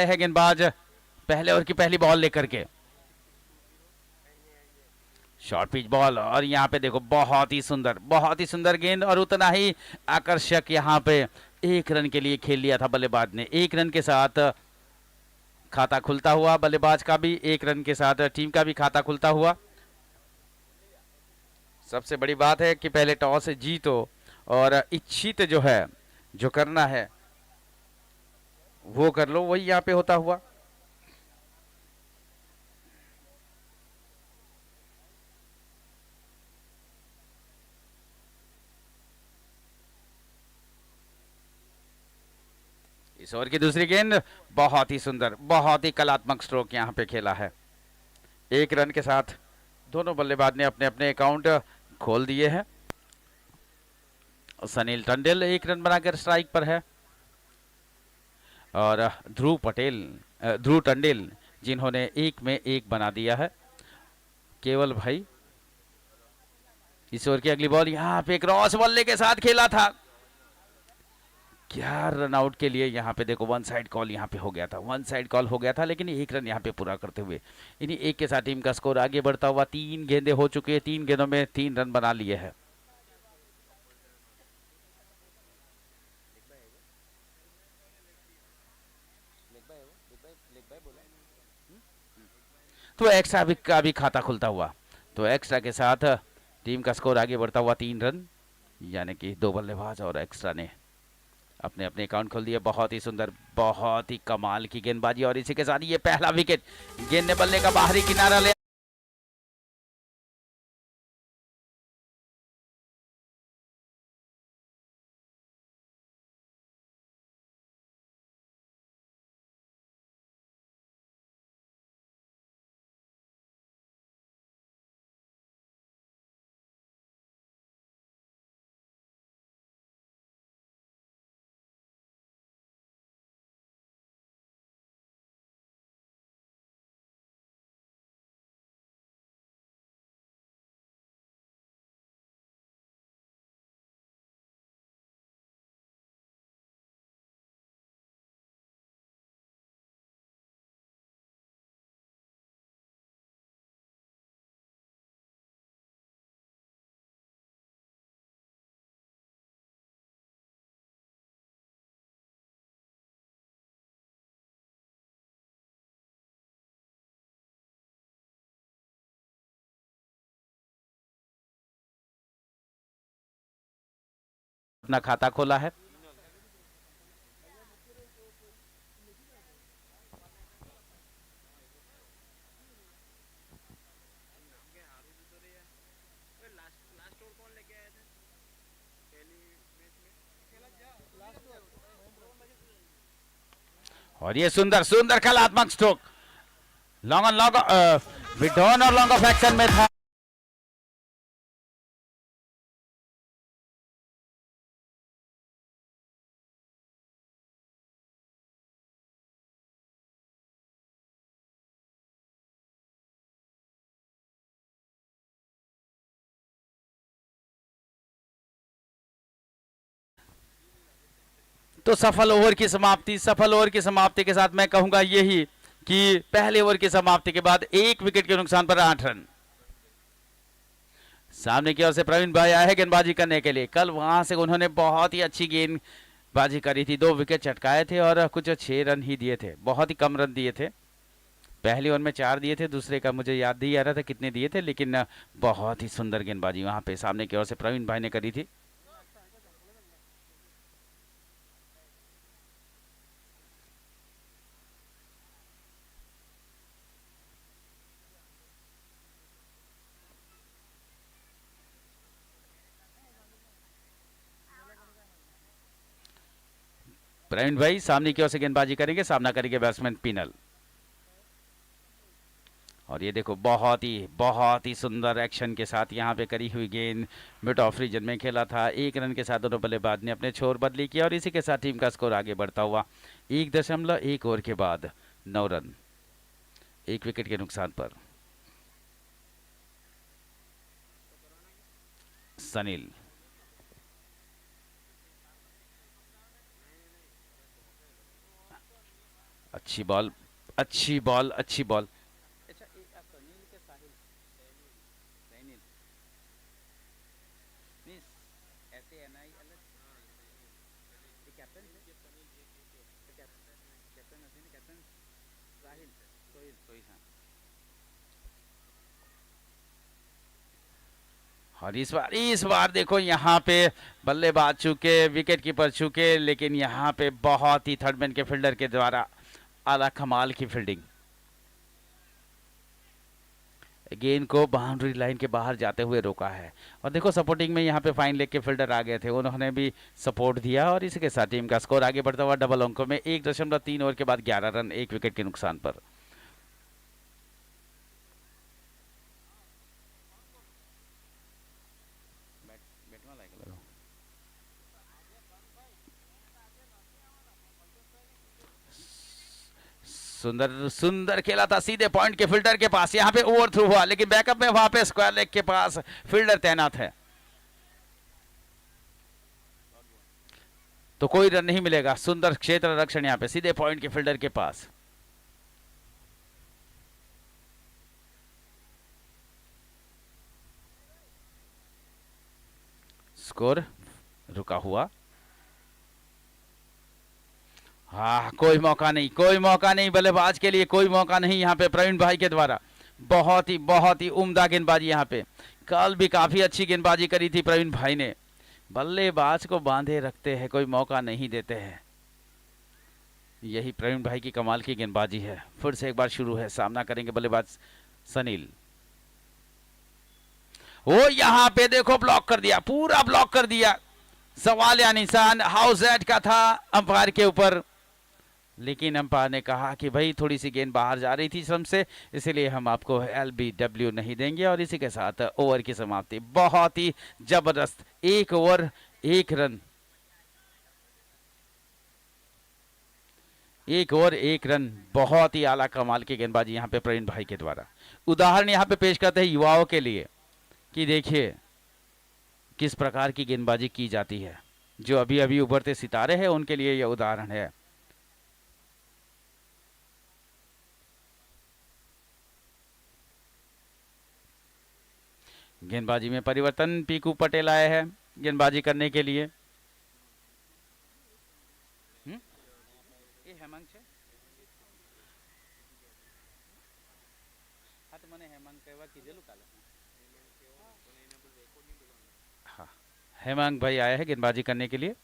है गेंदबाज पहले ओवर की पहली बॉल लेकर के। शॉर्ट पिच बॉल और यहाँ पे देखो बहुत ही सुंदर गेंद और उतना ही आकर्षक यहाँ पे 1 रन के लिए खेल लिया था बल्लेबाज ने। 1 रन के साथ खाता खुलता हुआ, बल्लेबाज का भी 1 रन के साथ टीम का भी खाता खुलता हुआ। सबसे बड़ी बात है कि पहले टॉस जीतो और इच्छित जो है, जो करना है वो कर लो, वही यहाँ पे होता हुआ। इस ओवर की दूसरी गेंद बहुत ही सुंदर, बहुत ही कलात्मक स्ट्रोक यहाँ पे खेला है। 1 रन के साथ दोनों बल्लेबाज ने अपने अपने अकाउंट खोल दिए हैं। सनील टंडेल 1 रन बनाकर स्ट्राइक पर है और ध्रुव टंडेल जिन्होंने 1 में 1 बना दिया है। केवल भाई इस ओवर की अगली बॉल यहाँ पे क्रॉस बल्ले के साथ खेला था। क्या रन आउट के लिए यहाँ पे देखो वन साइड कॉल यहाँ पे हो गया था, वन साइड कॉल हो गया था, लेकिन 1 रन यहाँ पे पूरा करते हुए इन्हीं 1 के साथ टीम का स्कोर आगे बढ़ता हुआ। 3 गेंदें हो चुकी है, 3 गेंदों में 3 रन बना लिए हैं। तो एक्स्ट्रा भी का भी खाता खुलता हुआ, तो एक्स्ट्रा के साथ टीम का स्कोर आगे बढ़ता हुआ 3 रन, यानी कि 2 बल्लेबाज और एक्स्ट्रा ने अपने अपने अकाउंट खोल दिए। बहुत ही सुंदर, बहुत ही कमाल की गेंदबाजी और इसी के साथ ये पहला विकेट। गेंद ने बल्ले का बाहरी किनारा ले अपना खाता खोला है। और ये सुंदर सुंदर कलात्मक स्ट्रोक लॉन्ग ऑन लॉन्ग विडॉन और लॉन्ग ऑफ एक्शन में था। तो सफल ओवर की समाप्ति के साथ मैं कहूंगा यही कि पहले ओवर की समाप्ति के बाद 1 विकेट के नुकसान पर 8 रन। सामने की ओर से प्रवीण भाई आए हैं गेंदबाजी करने के लिए। कल वहां से उन्होंने बहुत ही अच्छी गेंदबाजी करी थी, 2 विकेट चटकाए थे और कुछ 6 रन ही दिए थे, बहुत ही कम रन दिए थे। पहली ओवर में 4 दिए थे, दूसरे का मुझे याद नहीं आ रहा था कितने दिए थे, लेकिन बहुत ही सुंदर गेंदबाजी वहां पे सामने की ओर से प्रवीण भाई ने करी थी। प्रवीण भाई सामने की ओर से गेंदबाजी करेंगे, सामना करेंगे बैट्समैन पिनल। और ये देखो बहुत ही सुंदर एक्शन के साथ यहाँ पे करी हुई गेंद मिड ऑफ रीजन में खेला था। 1 रन के साथ दोनों बल्लेबाज ने अपने छोर बदली किया और इसी के साथ टीम का स्कोर आगे बढ़ता हुआ 1.1 ओवर के बाद 9 रन, 1 विकेट के नुकसान पर। सनील अच्छी बॉल, अच्छी बॉल, अच्छी बॉल। अच्छा, सुनील के साहिल, सैनिल, नहीं, ऐसे है ना, ये अलग, ये कैप्टन है, ये कैप्टन हसीन, कैप्टन साहिल, सोहिल, सोहिल, हाँ। और इस बार देखो यहाँ पे बल्लेबाज चूके, विकेट कीपर चूके, लेकिन यहाँ पे बहुत ही थर्डमैन के फील्डर के द्वारा आला कमाल की फील्डिंग, गेंद को बाउंड्री लाइन के बाहर जाते हुए रोका है। और देखो सपोर्टिंग में यहाँ पे फाइन लेग के फील्डर आ गए थे, उन्होंने भी सपोर्ट दिया और इसी के साथ टीम का स्कोर आगे बढ़ता हुआ डबल अंकों में 1.3 ओवर के बाद 11 रन, 1 विकेट के नुकसान पर। सुंदर सुंदर खेला था सीधे पॉइंट के फील्डर के पास, यहाँ पे ओवर थ्रू हुआ, लेकिन बैकअप में वहां पे स्क्वायर लेग के पास फील्डर तैनात है, तो कोई रन नहीं मिलेगा। सुंदर क्षेत्र रक्षण यहाँ पे सीधे पॉइंट के फील्डर के पास। स्कोर रुका हुआ। हाँ, कोई मौका नहीं, कोई मौका नहीं बल्लेबाज के लिए, कोई मौका नहीं यहाँ पे प्रवीण भाई के द्वारा। बहुत ही उम्दा गेंदबाजी यहाँ पे, कल भी काफी अच्छी गेंदबाजी करी थी प्रवीण भाई ने। बल्लेबाज को बांधे रखते हैं, कोई मौका नहीं देते हैं, यही प्रवीण भाई की कमाल की गेंदबाजी है। फिर से एक बार शुरू है, सामना करेंगे बल्लेबाज सनील। वो यहाँ पे देखो ब्लॉक कर दिया, पूरा ब्लॉक कर दिया, सवाल या निशान हाउस एट का था अंपायर के ऊपर, लेकिन अंपायर ने कहा कि भाई थोड़ी सी गेंद बाहर जा रही थी श्रम से, इसलिए हम आपको LBW नहीं देंगे। और इसी के साथ ओवर की समाप्ति। बहुत ही जबरदस्त, 1 ओवर 1 रन, 1 ओवर 1 रन, बहुत ही आला कमाल की गेंदबाजी यहाँ पे प्रवीण भाई के द्वारा। उदाहरण यहाँ पे पेश करते हैं युवाओं के लिए कि देखिए किस प्रकार की गेंदबाजी की जाती है, जो अभी अभी उभरते सितारे हैं उनके लिए यह उदाहरण है। गेंदबाजी में परिवर्तन, पीकू पटेल आए हैं गेंदबाजी करने के लिए। ये हेमंत है, हाँ तो मैंने हेमंत कहवा कीधेलू काले। हाँ, हेमंत भाई आए हैं गेंदबाजी करने के लिए।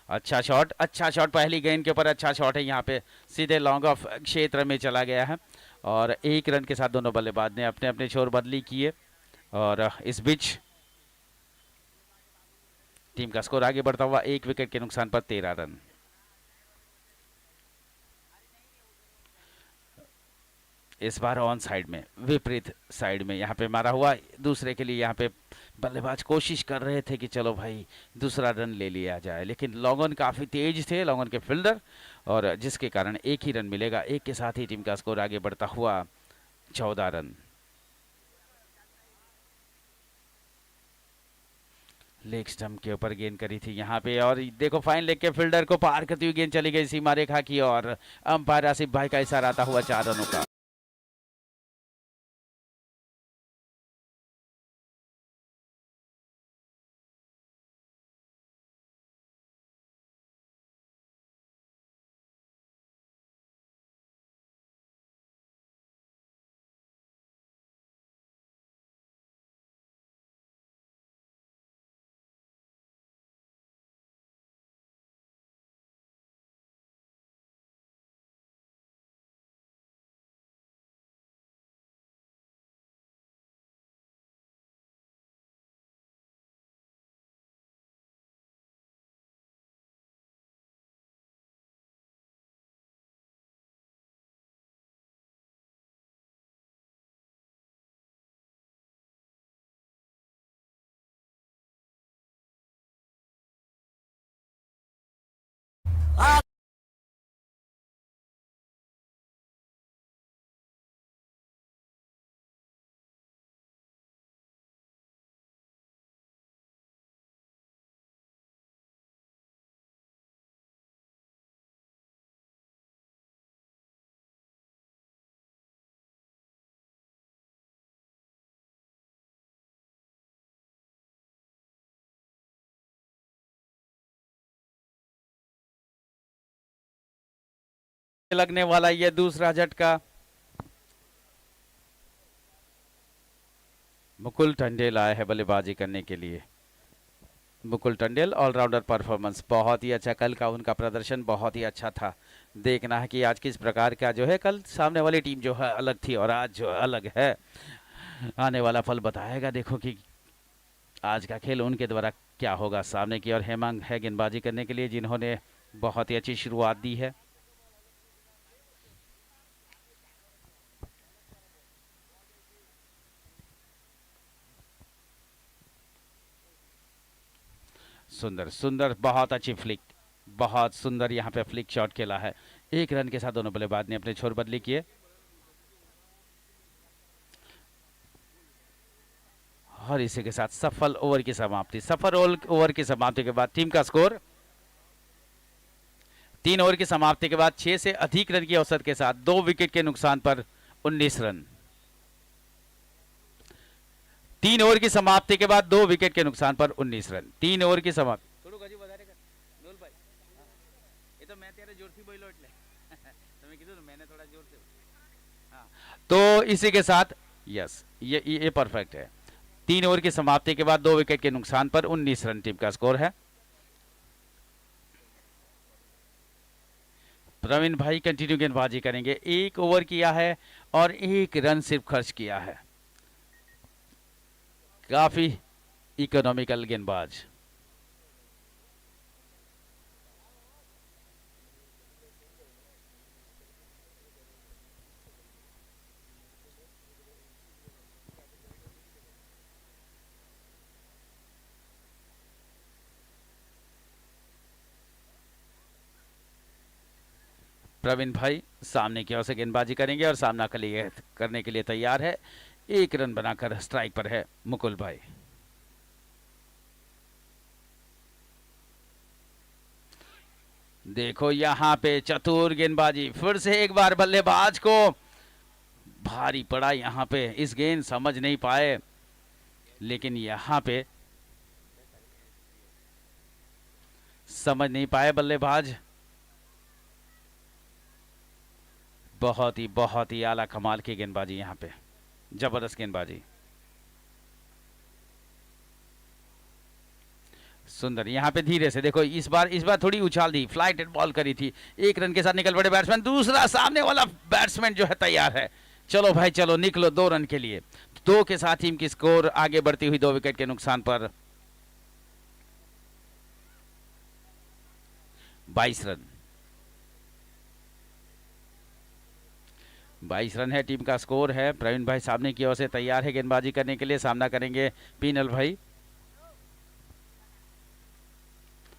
अच्छा शॉट, अच्छा शॉट, पहली गेंद के ऊपर अच्छा शॉट है यहाँ पे, सीधे लॉन्ग ऑफ क्षेत्र में चला गया है। और 1 रन के साथ दोनों बल्लेबाज ने अपने अपने छोर बदली किए, और इस बीच टीम का स्कोर आगे बढ़ता हुआ 1 विकेट के नुकसान पर 13 रन। इस बार ऑन साइड में, विपरीत साइड में यहाँ पे मारा हुआ, दूसरे के लिए यहाँ पे बल्लेबाज कोशिश कर रहे थे कि चलो भाई दूसरा रन ले लिया जाए, लेकिन लॉन्गन काफ़ी तेज थे, लॉन्गन के फील्डर, और जिसके कारण 1 ही रन मिलेगा। 1 के साथ ही टीम का स्कोर आगे बढ़ता हुआ 14 रन। लेग स्टंप के ऊपर गेंद करी थी यहाँ पे, और देखो फाइन लेग के फील्डर को पार करती हुई गेंद चली गई सीमा रेखा की, और अंपायर आसिफ भाई का इशारा आता हुआ 4 रनों का। लगने वाला ये दूसरा झटका। मुकुल टंडेल आए हैं बल्लेबाजी करने के लिए। मुकुल टंडेल ऑलराउंडर परफॉर्मेंस बहुत ही अच्छा, कल का उनका प्रदर्शन बहुत ही अच्छा था। देखना है कि आज किस प्रकार का जो है, कल सामने वाली टीम जो है अलग थी और आज जो अलग है। आने वाला फल बताएगा, देखो कि आज का खेल उनके द्वारा क्या होगा। सामने की ओर हेमांग है गेंदबाजी करने के लिए, जिन्होंने बहुत ही अच्छी शुरुआत दी है। सुंदर सुंदर, बहुत अच्छी फ्लिक, बहुत सुंदर यहाँ पे फ्लिक शॉट खेला है। एक रन के साथ दोनों बल्लेबाज ने अपने छोर बदली किए और इसी के साथ सफल ओवर की समाप्ति। सफल ओवर की समाप्ति के बाद टीम का स्कोर 3 ओवर की समाप्ति के बाद 6 से अधिक रन की औसत के साथ 2 विकेट के नुकसान पर 19 रन। 3 ओवर की समाप्ति के बाद 2 विकेट के नुकसान पर 19 रन। 3 ओवर की समाप्ति। तो इसी के साथ यस, ये परफेक्ट है। 3 ओवर की समाप्ति के बाद 2 विकेट के नुकसान पर 19 रन टीम का स्कोर है। प्रवीण भाई कंटिन्यू गेंदबाजी करेंगे। 1 ओवर किया है और 1 रन सिर्फ खर्च किया है। काफी इकोनॉमिकल गेंदबाज। प्रवीण भाई सामने की ओर से गेंदबाजी करेंगे और सामना करने के लिए तैयार है। 1 रन बनाकर स्ट्राइक पर है मुकुल भाई। देखो यहाँ पे चतुर गेंदबाजी, फिर से एक बार बल्लेबाज को भारी पड़ा यहाँ पे। इस गेंद समझ नहीं पाए, लेकिन यहाँ पे समझ नहीं पाए बल्लेबाज। बहुत ही आला कमाल की गेंदबाजी यहाँ पे, जबरदस्त गेंदबाजी। सुंदर यहाँ पे धीरे से देखो, इस बार थोड़ी उछाल दी, फ्लाइटेड बॉल करी थी। 1 रन के साथ निकल पड़े बैट्समैन। दूसरा सामने वाला बैट्समैन जो है तैयार है। चलो भाई चलो, निकलो 2 रन के लिए। 2 के साथ टीम की स्कोर आगे बढ़ती हुई 2 विकेट के नुकसान पर 22 रन। 22 रन है टीम का स्कोर है। प्रवीण भाई सामने की ओर से तैयार है गेंदबाजी करने के लिए। सामना करेंगे पीनल भाई।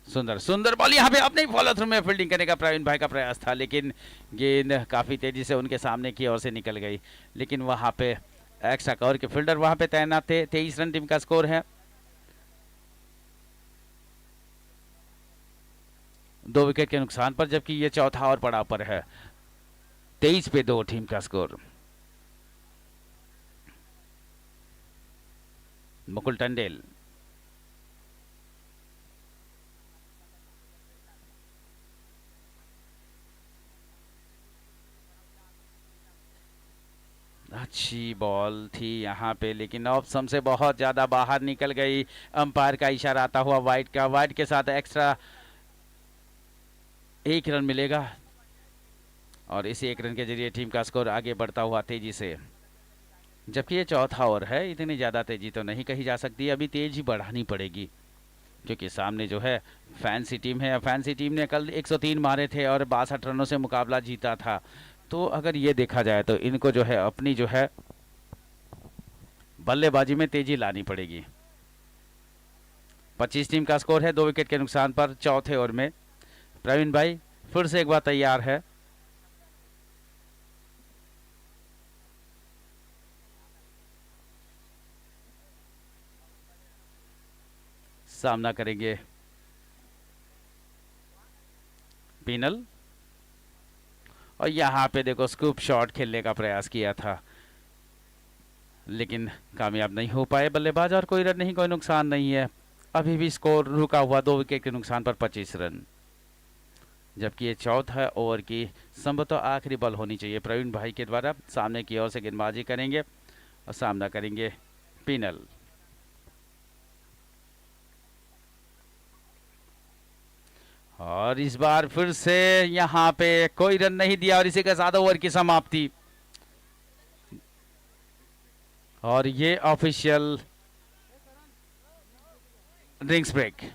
सुंदर सुंदर बॉल यहाँ पे अपने फॉलो थ्रू में फील्डिंग करने का प्रवीण भाई का प्रयास था, लेकिन गेंद काफी तेजी से उनके सामने की ओर से निकल गई। लेकिन वहां पे एक्स्ट्रा कवर के फील्डर वहां पे तैनात थे। 23 रन टीम का स्कोर है। 2 विकेट के नुकसान पर, जबकि ये चौथा और पड़ाव पर है। 23 पे 2 टीम का स्कोर। मुकुल टंडेल, अच्छी बॉल थी यहाँ पे, लेकिन ऑप्शन से बहुत ज़्यादा बाहर निकल गई। अंपायर का इशारा आता हुआ वाइड का। वाइड के साथ एक्स्ट्रा 1 रन मिलेगा और इस 1 रन के जरिए टीम का स्कोर आगे बढ़ता हुआ तेजी से। जबकि ये चौथा ओवर है, इतनी ज़्यादा तेजी तो नहीं कही जा सकती, अभी तेजी बढ़ानी पड़ेगी, क्योंकि सामने जो है फैंसी टीम है। फैंसी टीम ने कल 103 मारे थे और 62 रनों से मुकाबला जीता था। तो अगर ये देखा जाए तो इनको जो है अपनी जो है बल्लेबाजी में तेजी लानी पड़ेगी। 25 टीम का स्कोर है 2 विकेट के नुकसान पर चौथे ओवर में। प्रवीण भाई फिर से एक बार तैयार है। सामना करेंगे पीनल। और यहाँ पे देखो स्कूप शॉट खेलने का प्रयास किया था, लेकिन कामयाब नहीं हो पाए बल्लेबाज। और कोई रन नहीं, कोई नुकसान नहीं है। अभी भी स्कोर रुका हुआ 2 विकेट के नुकसान पर 25 रन, जबकि ये चौथा ओवर की संभवतः आखिरी बॉल होनी चाहिए प्रवीण भाई के द्वारा। सामने की ओर से गेंदबाजी करेंगे और सामना करेंगे पिनल। और इस बार फिर से यहाँ पे कोई रन नहीं दिया और इसी के साथ ओवर की समाप्ति। और ये ऑफिशियल ड्रिंक्स ब्रेक।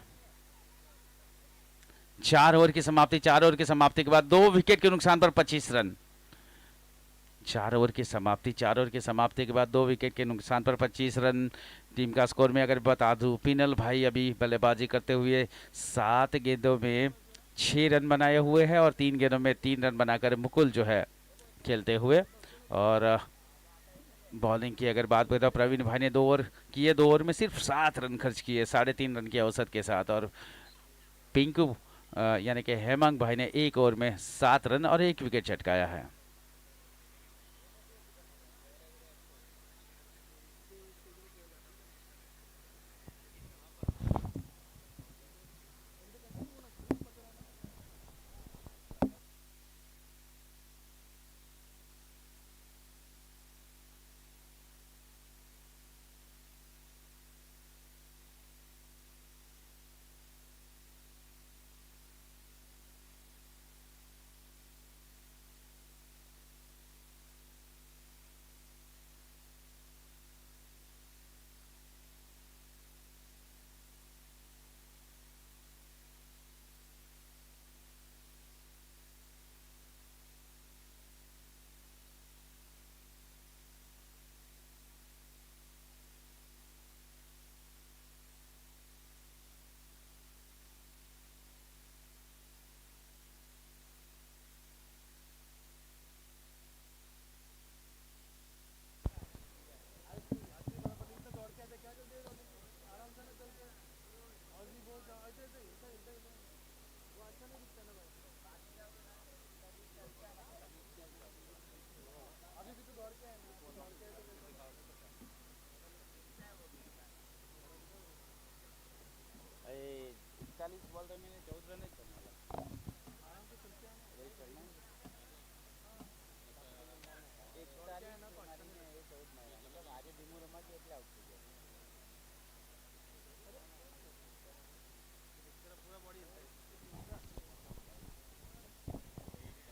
4 ओवर की समाप्ति। 4 ओवर की समाप्ति के बाद 2 विकेट के नुकसान पर 25 रन। 4 ओवर की समाप्ति। 4 ओवर की समाप्ति के बाद 2 विकेट के नुकसान पर 25 रन। टीम का स्कोर में अगर बता दूं, पिनल भाई अभी बल्लेबाजी करते हुए 7 गेंदों में 6 रन बनाए हुए हैं और 3 गेंदों में 3 रन बनाकर मुकुल जो है खेलते हुए। और बॉलिंग की अगर बात करें तो प्रवीण भाई ने 2 ओवर किए, 2 ओवर में सिर्फ 7 रन खर्च किए 3.5 रन के औसत के साथ। और पिंकू यानी कि हेमंग भाई ने 1 ओवर में 7 रन और 1 विकेट चटकाया है।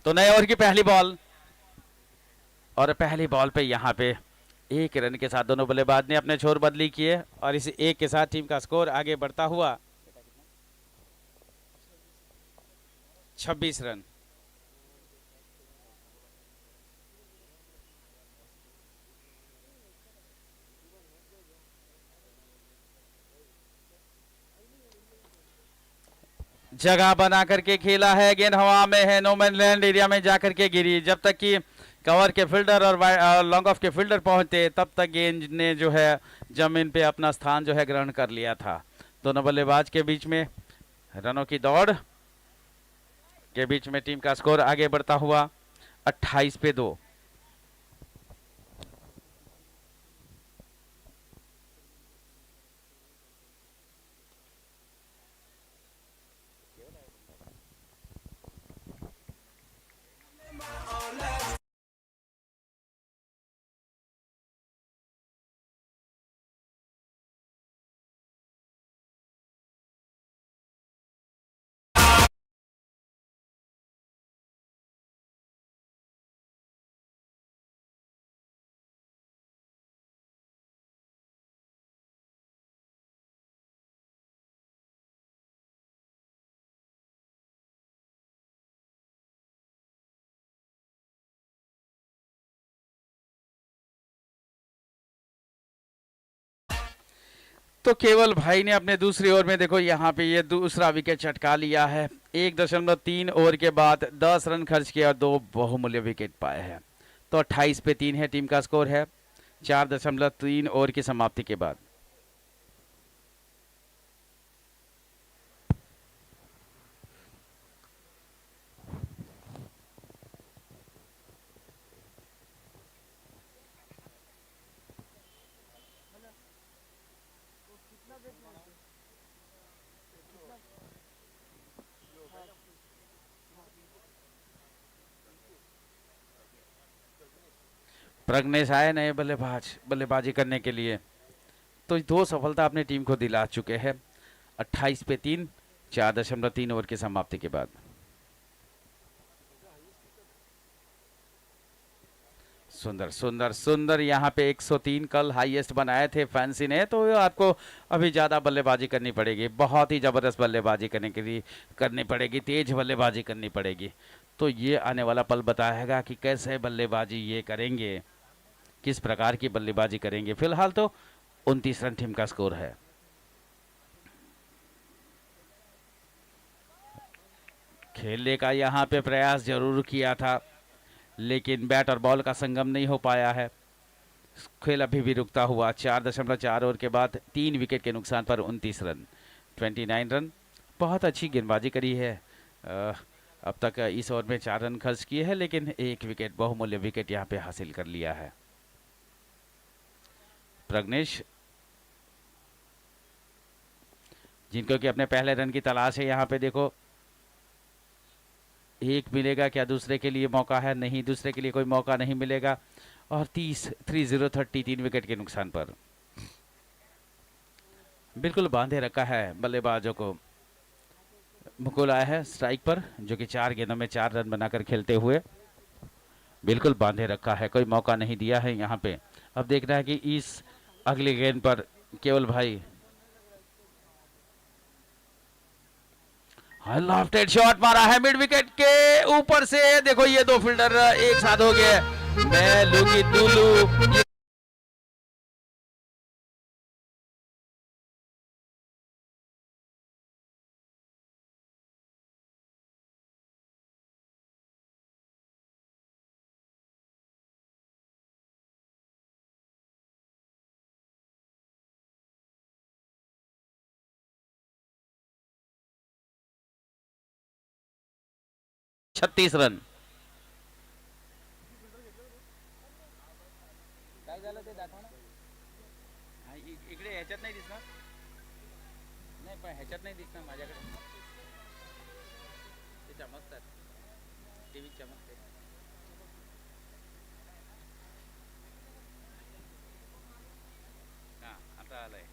तो नए ओवर की पहली बॉल और पहली बॉल पे यहाँ पे 1 रन के साथ दोनों बल्लेबाज ने अपने छोर बदली किए और इस 1 के साथ टीम का स्कोर आगे बढ़ता हुआ 26 रन। जगह बना करके खेला है, गेंद हवा में है, नो मैन लैंड एरिया में जाकर के गिरी। जब तक कि कवर के फील्डर और लॉन्ग ऑफ के फील्डर पहुंचते तब तक गेंद ने जो है जमीन पे अपना स्थान जो है ग्रहण कर लिया था। दोनों बल्लेबाज के बीच में रनों की दौड़ के बीच में टीम का स्कोर आगे बढ़ता हुआ 28 पे 2। तो केवल भाई ने अपने दूसरी ओवर में देखो यहाँ पे ये दूसरा विकेट चटका लिया है। 1.3 ओवर के बाद 10 रन खर्च किया और 2 बहुमूल्य विकेट पाए हैं। तो 28 पे 3 है टीम का स्कोर है 4.3 ओवर की समाप्ति के बाद। प्रज्ञेश आए नए बल्लेबाजी करने के लिए, तो 2 सफलता अपनी टीम को दिला चुके हैं। 28 पे 3, 4.3 ओवर की समाप्ति के बाद। सुंदर सुंदर सुंदर, यहाँ पे 103 कल हाईएस्ट बनाए थे फैंसी ने, तो आपको अभी ज़्यादा बल्लेबाजी करनी पड़ेगी, बहुत ही ज़बरदस्त बल्लेबाजी करने के लिए करनी पड़ेगी, तेज बल्लेबाजी करनी पड़ेगी। तो ये आने वाला पल बताएगा कि कैसे बल्लेबाजी ये करेंगे, किस प्रकार की बल्लेबाजी करेंगे। फिलहाल तो 29 रन टीम का स्कोर है। खेलने का यहाँ पे प्रयास जरूर किया था, लेकिन बैट और बॉल का संगम नहीं हो पाया है। खेल अभी भी रुकता हुआ 4.4 ओवर के बाद 3 विकेट के नुकसान पर 29 रन, 29 रन। बहुत अच्छी गेंदबाजी करी है। अब तक इस ओवर में 4 रन खर्च किए हैं, लेकिन 1 विकेट, बहुमूल्य विकेट यहाँ पे हासिल कर लिया है प्रज्ञेश, जिनको कि अपने पहले रन की तलाश है। यहाँ पे देखो, एक मिलेगा क्या दूसरे के लिए मौका है? नहीं, दूसरे के लिए कोई मौका नहीं मिलेगा। और 3 विकेट के नुकसान पर बिल्कुल बांधे रखा है बल्लेबाजों को। मुकुल आया है स्ट्राइक पर, जो कि 4 गेंदों में 4 रन बनाकर खेलते हुए बिल्कुल बांधे रखा है, कोई मौका नहीं दिया है यहाँ पे। अब देखना है कि इस अगली गेंद पर केवल भाई लॉफ्टेड शॉट मारा है मिड विकेट के ऊपर से। देखो ये 2 फील्डर एक साथ हो गए, मैं लूंगी दूलू। 36 रन। काय झालं ते दाखवा ना. इकडे ह्याच्यात नाही दिसणार, नाही पण ह्याच्यात नाही दिसणार माझ्याकडे, ते चमकतात, टीव्ही चमकते. हां आता आलंय.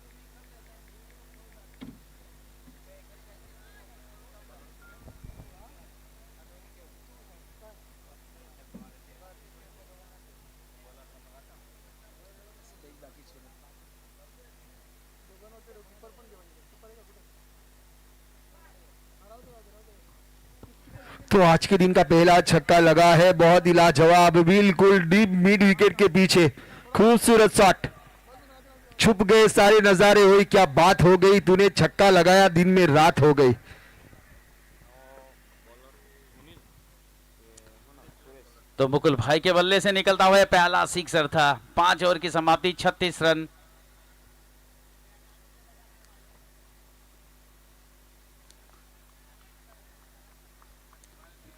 तो आज के दिन का पहला छक्का लगा है, बहुत ही लाजवाब, बिल्कुल डीप मिड विकेट के पीछे खूबसूरत शॉट, छुप गए सारे नजारे, हुई क्या बात हो गई, तूने छक्का लगाया, दिन में रात हो गई। तो मुकुल भाई के बल्ले से निकलता हुआ पहला सिक्सर था। 5 ओवर की समाप्ति, 36 रन।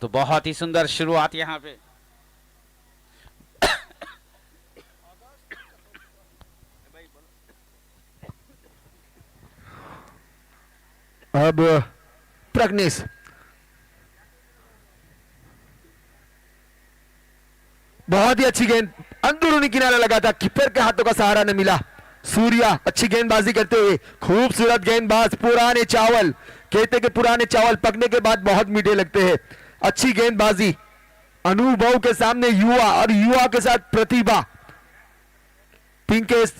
तो बहुत ही सुंदर शुरुआत यहाँ पे। अब प्रज्ञेश बहुत ही अच्छी गेंद, अंदरूनी किनारा लगा था, कीपर के हाथों का सहारा न मिला। सूर्या अच्छी गेंदबाजी करते हुए, खूबसूरत गेंदबाज, पुराने चावल, कहते कि पुराने चावल पकने के बाद बहुत मीठे लगते हैं। अच्छी गेंदबाजी, अनुभव के सामने युवा, और युवा के साथ प्रतिभा। पिंकेश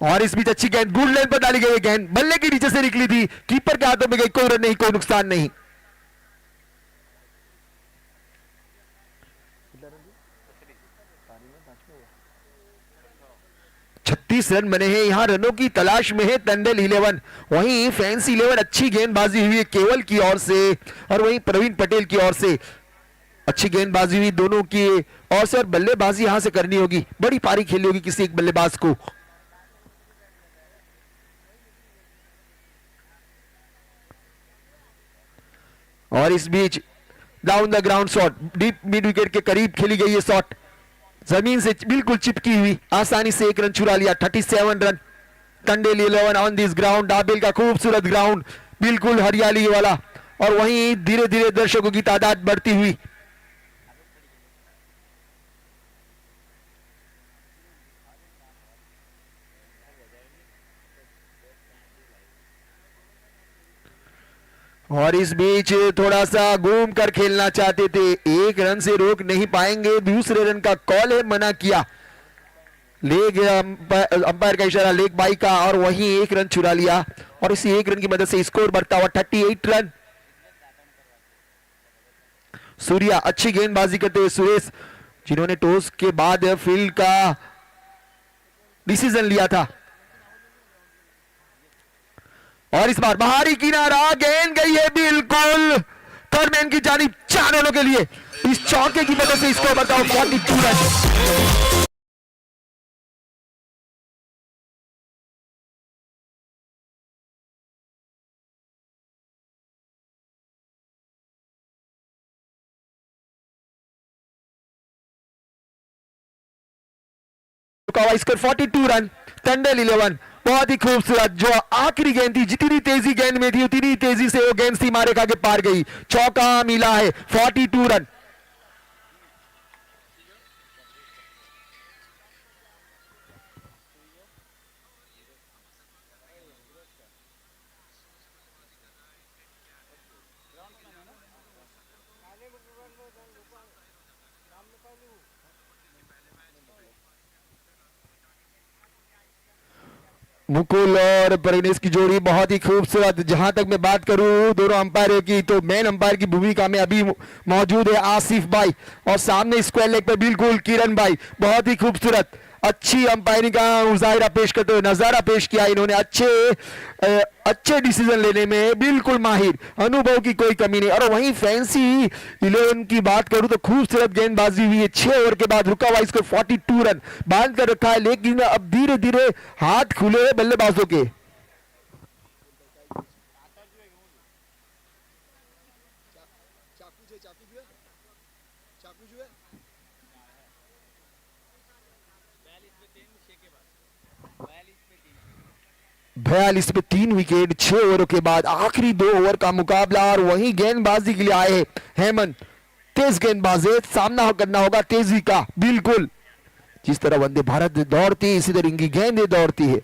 और इस बीच अच्छी गेंद, गुड लाइन पर डाली गई गेंद, बल्ले के नीचे से निकली थी, कीपर के हाथों में गई, कोई रन नहीं, कोई नुकसान नहीं। 36 रन बने हैं, यहां रनों की तलाश में है टंडन 11, वहीं फैंसी 11 अच्छी गेंदबाजी हुई है केवल की ओर से, और वहीं प्रवीण पटेल की ओर से अच्छी गेंदबाजी हुई दोनों की ओर से, और बल्लेबाजी यहां से करनी होगी, बड़ी पारी खेलनी होगी किसी एक बल्लेबाज को। और इस बीच down the ground shot, deep mid wicket के करीब खेली गई ये शॉट, जमीन से बिल्कुल चिपकी हुई, आसानी से 1 रन चुरा लिया। 37 run, Tandel 11 on this ground, डाबेल का खूबसूरत ग्राउंड, बिल्कुल हरियाली वाला, और वहीं धीरे धीरे दर्शकों की तादाद बढ़ती हुई। और इस बीच थोड़ा सा घूम कर खेलना चाहते थे, एक रन से रोक नहीं पाएंगे, दूसरे रन का कॉल है, मना किया लेग अंपायर का इशारा लेग बाई का, और वहीं एक रन चुरा लिया और इसी एक रन की मदद से स्कोर बढ़ता हुआ 38 रन। सूर्या अच्छी गेंदबाजी करते हुए सुरेश, जिन्होंने टॉस के बाद फील्ड का डिसीजन लिया था, और इस बार बाहरी किनारा, गेंद गई है बिल्कुल करमैन की जानिब 4 रनों के लिए। इस चौके की वजह से स्कोर बढ़ता हुआ 42 रन। Score 42 run. टंडन 11, बहुत ही खूबसूरत, जो आखिरी गेंद थी, जितनी तेजी गेंद में थी उतनी तेजी से वो गेंद सीमा रेखा के पार गई, चौका मिला है। 42 रन। मुकुल और प्रगनेश की जोड़ी बहुत ही खूबसूरत। जहां तक मैं बात करूं दोनों अंपायरों की, तो मेन अंपायर की भूमिका में अभी मौजूद है आसिफ भाई, और सामने स्क्वायर लेग पे बिल्कुल किरण भाई। बहुत ही खूबसूरत अच्छी अंपायरिंग का मुजाहिरा पेश करते हुए नजारा पेश किया इन्होंने। अच्छे डिसीजन लेने में बिल्कुल माहिर, अनुभव की कोई कमी नहीं। और वहीं फैंसी 11 की बात करूं तो खूबसूरत गेंदबाजी हुई है। 6 ओवर के बाद रुका हुआ इसको 42 रन बांध कर रखा है, लेकिन अब धीरे धीरे हाथ खुले बल्लेबाजों के। बयालीस पे 3 विकेट 6 ओवरों के बाद आखिरी 2 ओवर का मुकाबला, और वहीं गेंदबाजी के लिए आए हैं हेमंत। तेज गेंदबाजी, सामना करना होगा तेजी का। बिल्कुल जिस तरह वंदे भारत दौड़ती है इसी तरह इनकी गेंदें दौड़ती है।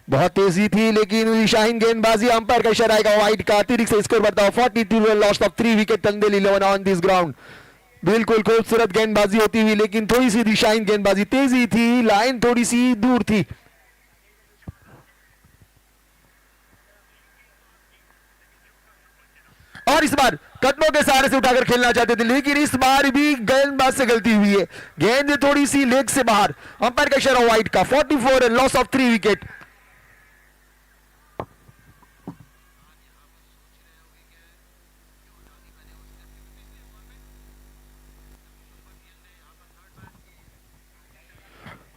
बहुत तेजी थी लेकिन शाहीन गेंदबाजी, अंपायर का इशारा आएगा वाइड का, अतिरिक्त से स्कोर बढ़ता है 42 run, loss of 3 wicket Tandon 11 on this ground. बिल्कुल खूबसूरत गेंदबाजी होती हुई, लेकिन थोड़ी सी दिशाहीन गेंदबाजी, तेजी थी, लाइन थोड़ी सी दूर थी। और इस बार कदमों के सहारे से उठाकर खेलना चाहते थे, लेकिन इस बार भी गेंदबाज से गलती हुई है, गेंद थोड़ी सी लेग से बाहर। अंपायर का इशारा वाइड का, 44 रन, लॉस ऑफ 3 विकेट।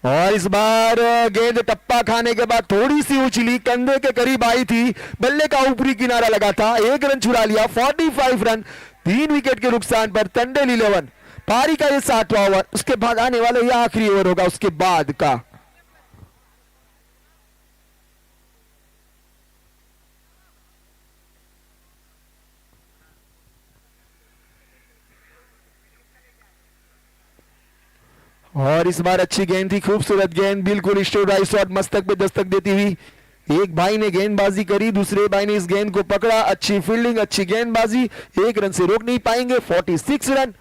और इस बार गेंद टप्पा खाने के बाद थोड़ी सी उछली, कंधे के करीब आई थी, बल्ले का ऊपरी किनारा लगा था, 1 रन चुरा लिया। 45 रन 3 विकेट के नुकसान पर टंडन 11। पारी का ये 7वां ओवर, उसके बाद आने वाला ये आखिरी ओवर होगा उसके बाद का। और इस बार अच्छी गेंद थी, खूबसूरत गेंद, बिल्कुल स्ट्रेट राइट शॉट, मस्तक पे दस्तक देती हुई। एक भाई ने गेंदबाजी करी, दूसरे भाई ने इस गेंद को पकड़ा, अच्छी फील्डिंग, अच्छी गेंदबाजी, 1 रन से रोक नहीं पाएंगे। 46 रन।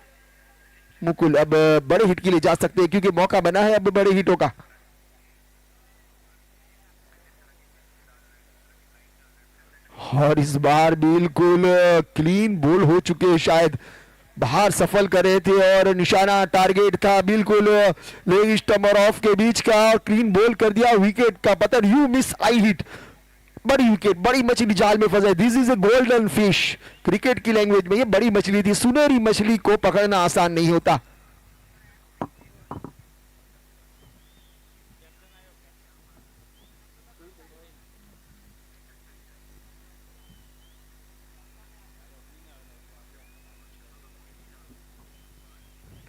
मुकुल अब बड़े हिट के लिए जा सकते हैं क्योंकि मौका बना है अब बड़े हिटों का। और इस बार बिल्कुल क्लीन बोल हो चुके हैं, शायद बाहर सफल कर रहे थे और निशाना टारगेट था बिल्कुल लेग स्टंप और ऑफ के बीच का, और क्लीन बोल कर दिया, विकेट का पतन, यू मिस आई हिट। बड़ी विकेट, बड़ी मछली जाल में फंसे। This is a golden fish, cricket की लैंग्वेज में ये बड़ी मछली थी। सुनहरी मछली को पकड़ना आसान नहीं होता।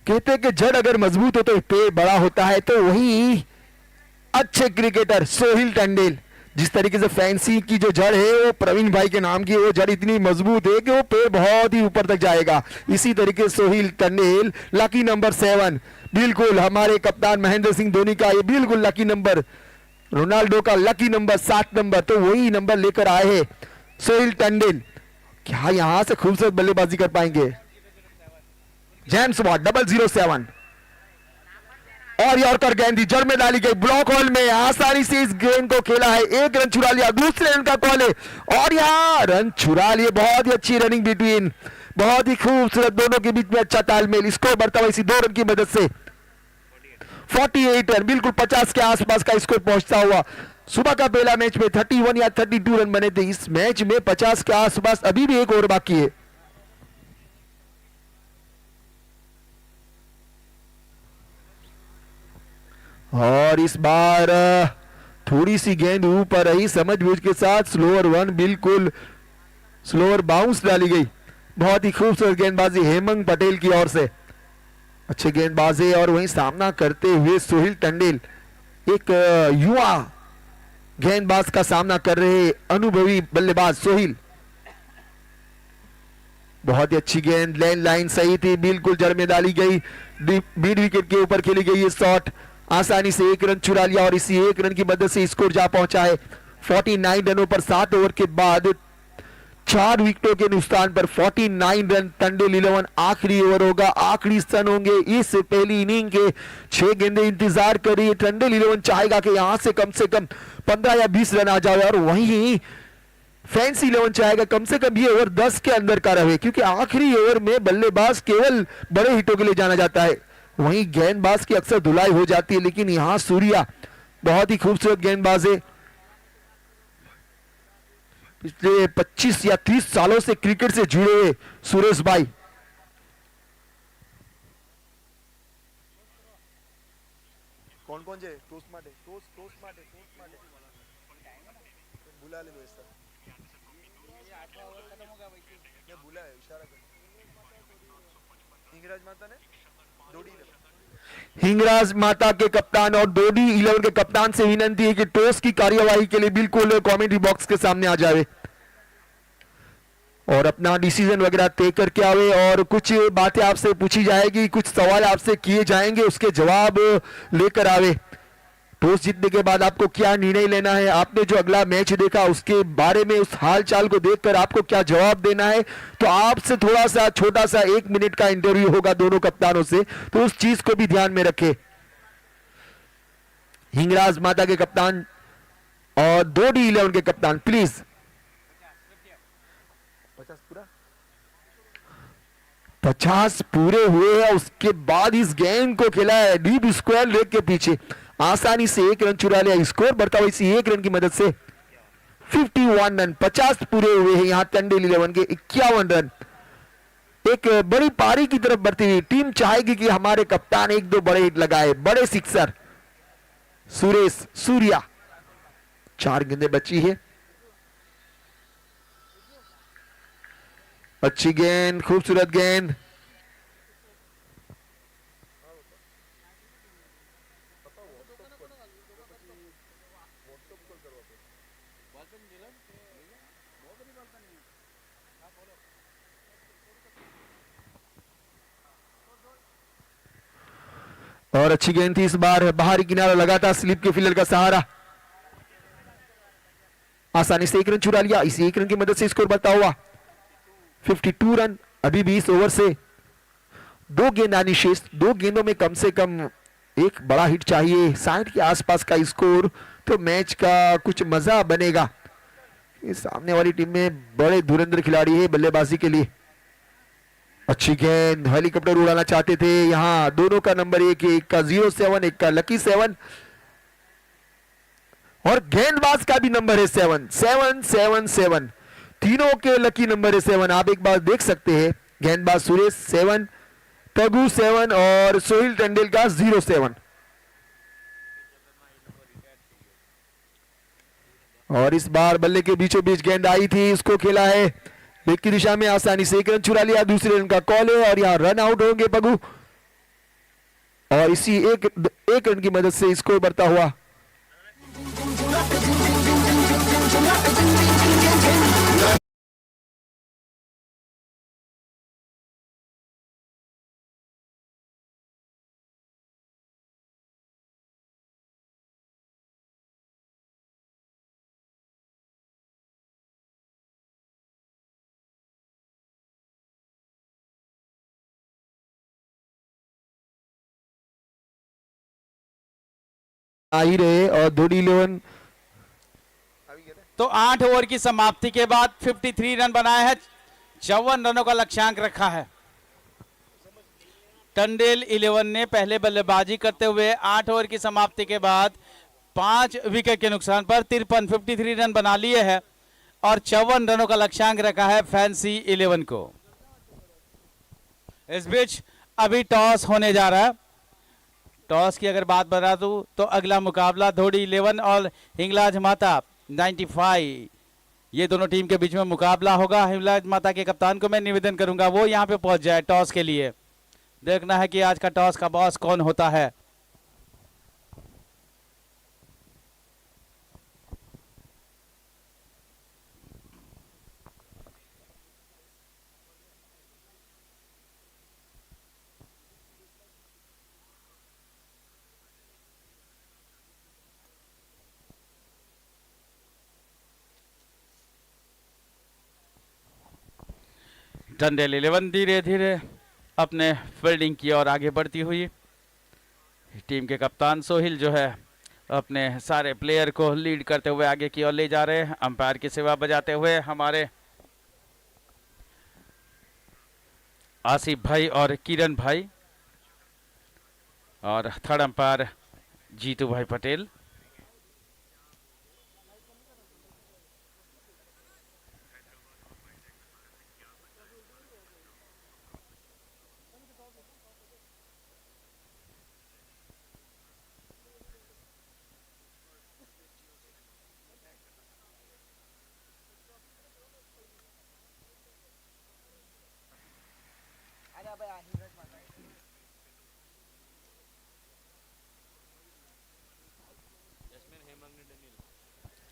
कहते हैं कि जड़ अगर मजबूत हो तो पेड़ बड़ा होता है, तो वही अच्छे क्रिकेटर सोहिल टंडेल जिस तरीके से फैंसी की जो जड़ है वो प्रवीण भाई के नाम की, वो जड़ इतनी मजबूत है कि वो पेड़ बहुत ही ऊपर तक जाएगा। इसी तरीके से सोहिल टंडेल लकी नंबर 7, बिल्कुल हमारे कप्तान महेंद्र सिंह धोनी का ये बिल्कुल लकी नंबर, रोनाल्डो का लकी नंबर 7 नंबर, तो वही नंबर लेकर आए हैं सोहिल टंडेल। क्या यहां से खूबसूरत बल्लेबाजी कर पाएंगे? जेम्स वॉट 007 और यॉर्कर गेंद जड़ में डाली गई, ब्लॉक होल में आसानी से इस गेंद को खेला है, 1 रन चुरा लिया, दूसरे रन का कॉल है और यहाँ रन चुरा लिए। बहुत ही अच्छी रनिंग बिटवीन, बहुत ही खूबसूरत, दोनों के बीच में अच्छा तालमेल। स्कोर बढ़ता हुआ इसी 2 रन की मदद से 48 रन, बिल्कुल 50 के आसपास का स्कोर पहुंचता हुआ। सुबह का पहला मैच में 31 या 32 रन बने थे, इस मैच में 50 के आसपास, अभी भी एक ओवर बाकी है। और इस बार थोड़ी सी गेंद ऊपर रही, समझबूझ के साथ स्लोअर 1, बिल्कुल स्लोअर बाउंस डाली गई। बहुत ही खूबसूरत गेंदबाजी हेमंत पटेल की ओर से, अच्छे गेंदबाजी। और वहीं सामना करते हुए सोहिल टंडेल, एक युवा गेंदबाज का सामना कर रहे अनुभवी बल्लेबाज सोहिल। बहुत ही अच्छी गेंद, लैंड लाइन सही थी, बिल्कुल जड़ में डाली गई, मिड विकेट के ऊपर खेली गई ये शॉट, आसानी से 1 रन चुरा लिया और इसी 1 रन की मदद से स्कोर जा पहुंचा है 49 रनों पर। 7 ओवर के बाद 4 विकेटों के नुकसान पर 49 रन। टंडेल 11 आखिरी ओवर होगा, आखिरी रन होंगे इस पहली इनिंग के। 6 गेंदें इंतजार कर रही है, टंडेल 11 चाहेगा कि यहां से कम 15 या 20 रन आ जाए, और वहीं फैंसी 11 चाहेगा कम से कम ये ओवर 10 के अंदर का रहे, क्योंकि आखिरी ओवर में बल्लेबाज केवल बड़े हिटों के लिए जाना जाता है, वहीं गेंदबाज की अक्सर धुलाई हो जाती है। लेकिन यहां सूर्या बहुत ही खूबसूरत गेंदबाज है, पिछले 25 या 30 सालों से क्रिकेट से जुड़े हुए सुरेश भाई। कौन कौन जे टोस्ट माटे बुला ले लो सर, मैं बुला है, इशारा कर हिंगराज माता ने हिंगराज माता के कप्तान और डोडी 11 के कप्तान से विनती है कि टॉस की कार्यवाही के लिए बिल्कुल कमेंट्री बॉक्स के सामने आ जाए और अपना डिसीजन वगैरह तय करके आवे, और कुछ बातें आपसे पूछी जाएगी, कुछ सवाल आपसे किए जाएंगे, उसके जवाब लेकर आवे। टॉस जीतने के बाद आपको क्या निर्णय लेना है, आपने जो अगला मैच देखा उसके बारे में, उस हालचाल को देखकर आपको क्या जवाब देना है, तो आपसे थोड़ा सा छोटा सा 1 मिनट का इंटरव्यू होगा दोनों कप्तानों से, तो उस चीज को भी ध्यान में रखें। हिंगराज माता के कप्तान और डोडी 11 के कप्तान, प्लीज 50 पूरे हुए हैं। उसके बाद इस गेंद को खेला है डीप स्क्वायर लेग के पीछे, आसानी से 1 रन चुरा लिया। स्कोर बढ़ता हुआ इसी 1 रन की मदद से 51 रन, 50 पूरे हुए हैं यहां टंडेल 11 के। 51 रन, एक बड़ी पारी की तरफ बढ़ती हुई टीम चाहेगी कि हमारे कप्तान 1-2 बड़े हिट लगाए, बड़े सिक्सर। सुरेश सूर्या, 4 गेंदें बची है, अच्छी गेंद, खूबसूरत गेंद। और अच्छी गेंद थी इस बार, बाहरी किनारा लगातार स्लिप के फील्डर का सहारा, आसानी से 1 रन चुरा लिया। इसी 1 रन की मदद से स्कोर बढ़ता हुआ 52 रन। अभी भी इस ओवर से 2 गेंद आनी शेष, 2 गेंदों में कम से कम एक बड़ा हिट चाहिए, 60 के आसपास का स्कोर, तो मैच का कुछ मजा बनेगा। इस सामने वाली टीम में बड़े धुरंधर खिलाड़ी है बल्लेबाजी के लिए। अच्छी गेंद, हेलीकॉप्टर उड़ाना चाहते थे, यहां दोनों का नंबर 1 है, एक का 07, एक का लकी 7, और गेंदबाज का भी नंबर है 7, 7, 7, 7, तीनों के लकी नंबर है 7। आप एक बार देख सकते हैं, गेंदबाज सुरेश 7, तगु 7 और सोहिल टंडेल का 07। और इस बार बल्ले के बीचों बीच गेंद आई थी, इसको खेला है लेग की दिशा में, आसानी से 1 रन चुरा लिया, दूसरे रन का कॉल है और यहां रन आउट होंगे पगु, और इसी एक रन की मदद से स्कोर बढ़ता हुआ आ ही रहे और धोनी 11 तो 8 ओवर की समाप्ति के बाद 53 रन बनाए हैं, 54 रनों का लक्ष्यांक रखा है। टंडेल 11 ने पहले बल्लेबाजी करते हुए 8 ओवर की समाप्ति के बाद 5 विकेट के नुकसान पर 53 रन बना लिए हैं और 54 रनों का लक्ष्यांक रखा है फैंसी 11 को। इस बीच अभी टॉस होने जा रहा है। टॉस की अगर बात बता दूं तो अगला मुकाबला धोनी 11 और हिंगलाज माता 95, ये दोनों टीम के बीच में मुकाबला होगा। हिंगलाज माता के कप्तान को मैं निवेदन करूंगा वो यहां पे पहुंच जाए टॉस के लिए। देखना है कि आज का टॉस का बॉस कौन होता है। टंडेल 11 धीरे धीरे अपने फील्डिंग की ओर आगे बढ़ती हुई। टीम के कप्तान सोहिल जो है अपने सारे प्लेयर को लीड करते हुए आगे की ओर ले जा रहे हैं। अंपायर की सेवा बजाते हुए हमारे आसिफ भाई और किरण भाई, और थर्ड अंपायर जीतू भाई पटेल।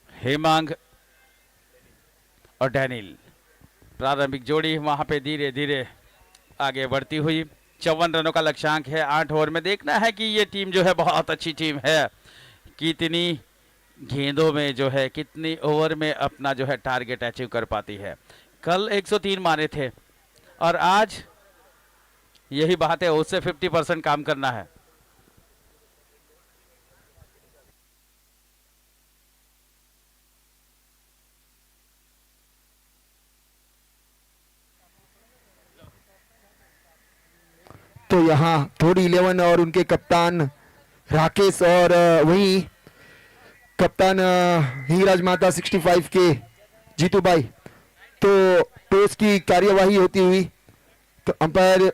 हेमांग और डैनिल प्रारंभिक जोड़ी वहां पे धीरे धीरे आगे बढ़ती हुई। 54 रनों का लक्ष्यांक है 8 ओवर में। देखना है कि ये टीम जो है बहुत अच्छी टीम है, कितनी गेंदों में जो है कितनी ओवर में अपना जो है टारगेट अचीव कर पाती है। कल 103 मारे थे और आज यही बात है, उससे 50% काम करना है। तो यहाँ धोनी 11 और उनके कप्तान राकेश और वहीं कप्तान हिंगराज माता 65 के जीतू भाई, तो टॉस की कार्यवाही होती हुई तो अंपायर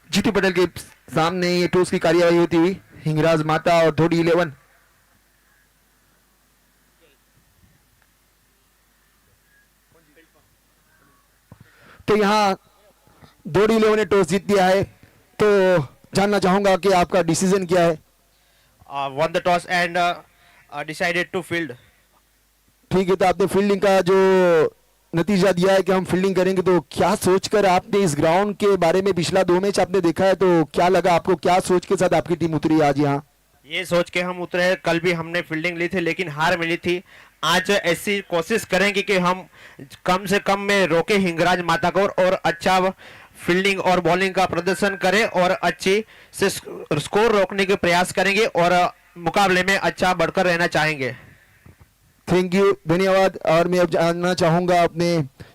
जीतू पटेल के सामने ये टॉस की कार्यवाही होती हुई हिंगराज माता और धोनी 11। तो यहाँ धोनी 11 ने टॉस जीत दिया है, तो जानना चाहूंगा कि आपका डिसीजन क्या है। Won the toss and decided to field. ठीक है, तो आपने फील्डिंग का जो नतीजा दिया है कि हम फील्डिंग करेंगे, तो क्या सोचकर आपने इस ग्राउंड के बारे में पिछला 2 मैच आपने देखा है, तो क्या लगा आपको, क्या सोच के साथ आपकी टीम उतरी आज यहाँ? ये सोच के हम उतरे, कल भी हमने फील्डिंग ली थी लेकिन हार मिली थी। आज ऐसी कोशिश करेंगे कि हम कम से कम में रोके हिंगराज माता को और अच्छा फील्डिंग और बॉलिंग का प्रदर्शन करें और अच्छी से स्कोर रोकने के प्रयास करेंगे और मुकाबले में अच्छा बढ़कर रहना चाहेंगे। थैंक यू, धन्यवाद। और मैं अब जानना चाहूंगा अपने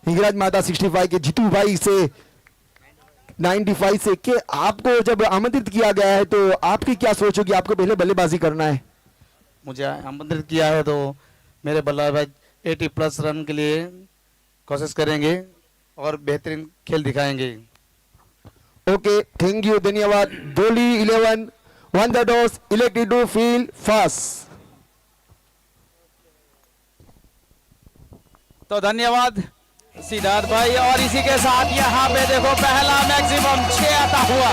हिंगराज माता 65 के जीतू भाई से 95 से कि आपको जब आमंत्रित किया गया है तो आपकी क्या सोच होगी, आपको पहले बल्लेबाजी करना है? मुझे आमंत्रित किया है तो मेरे बल्लेबाज 80+ रन के लिए कोशिश करेंगे और बेहतरीन खेल दिखाएंगे। ओके, थैंक यू, धन्यवाद। Dhoni 11 won the toss, elected to field first. तो धन्यवाद सिद्धार्थ भाई, और इसी के साथ यहाँ पे देखो पहला मैक्सिमम 6 आता हुआ।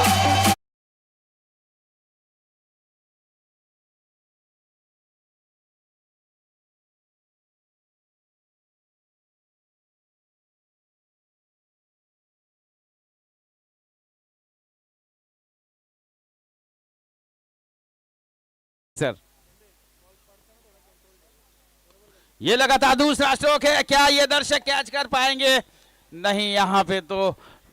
सर ये लगातार दूसरा स्ट्रोक है, क्या ये दर्शक कैच कर पाएंगे? नहीं, यहाँ पे तो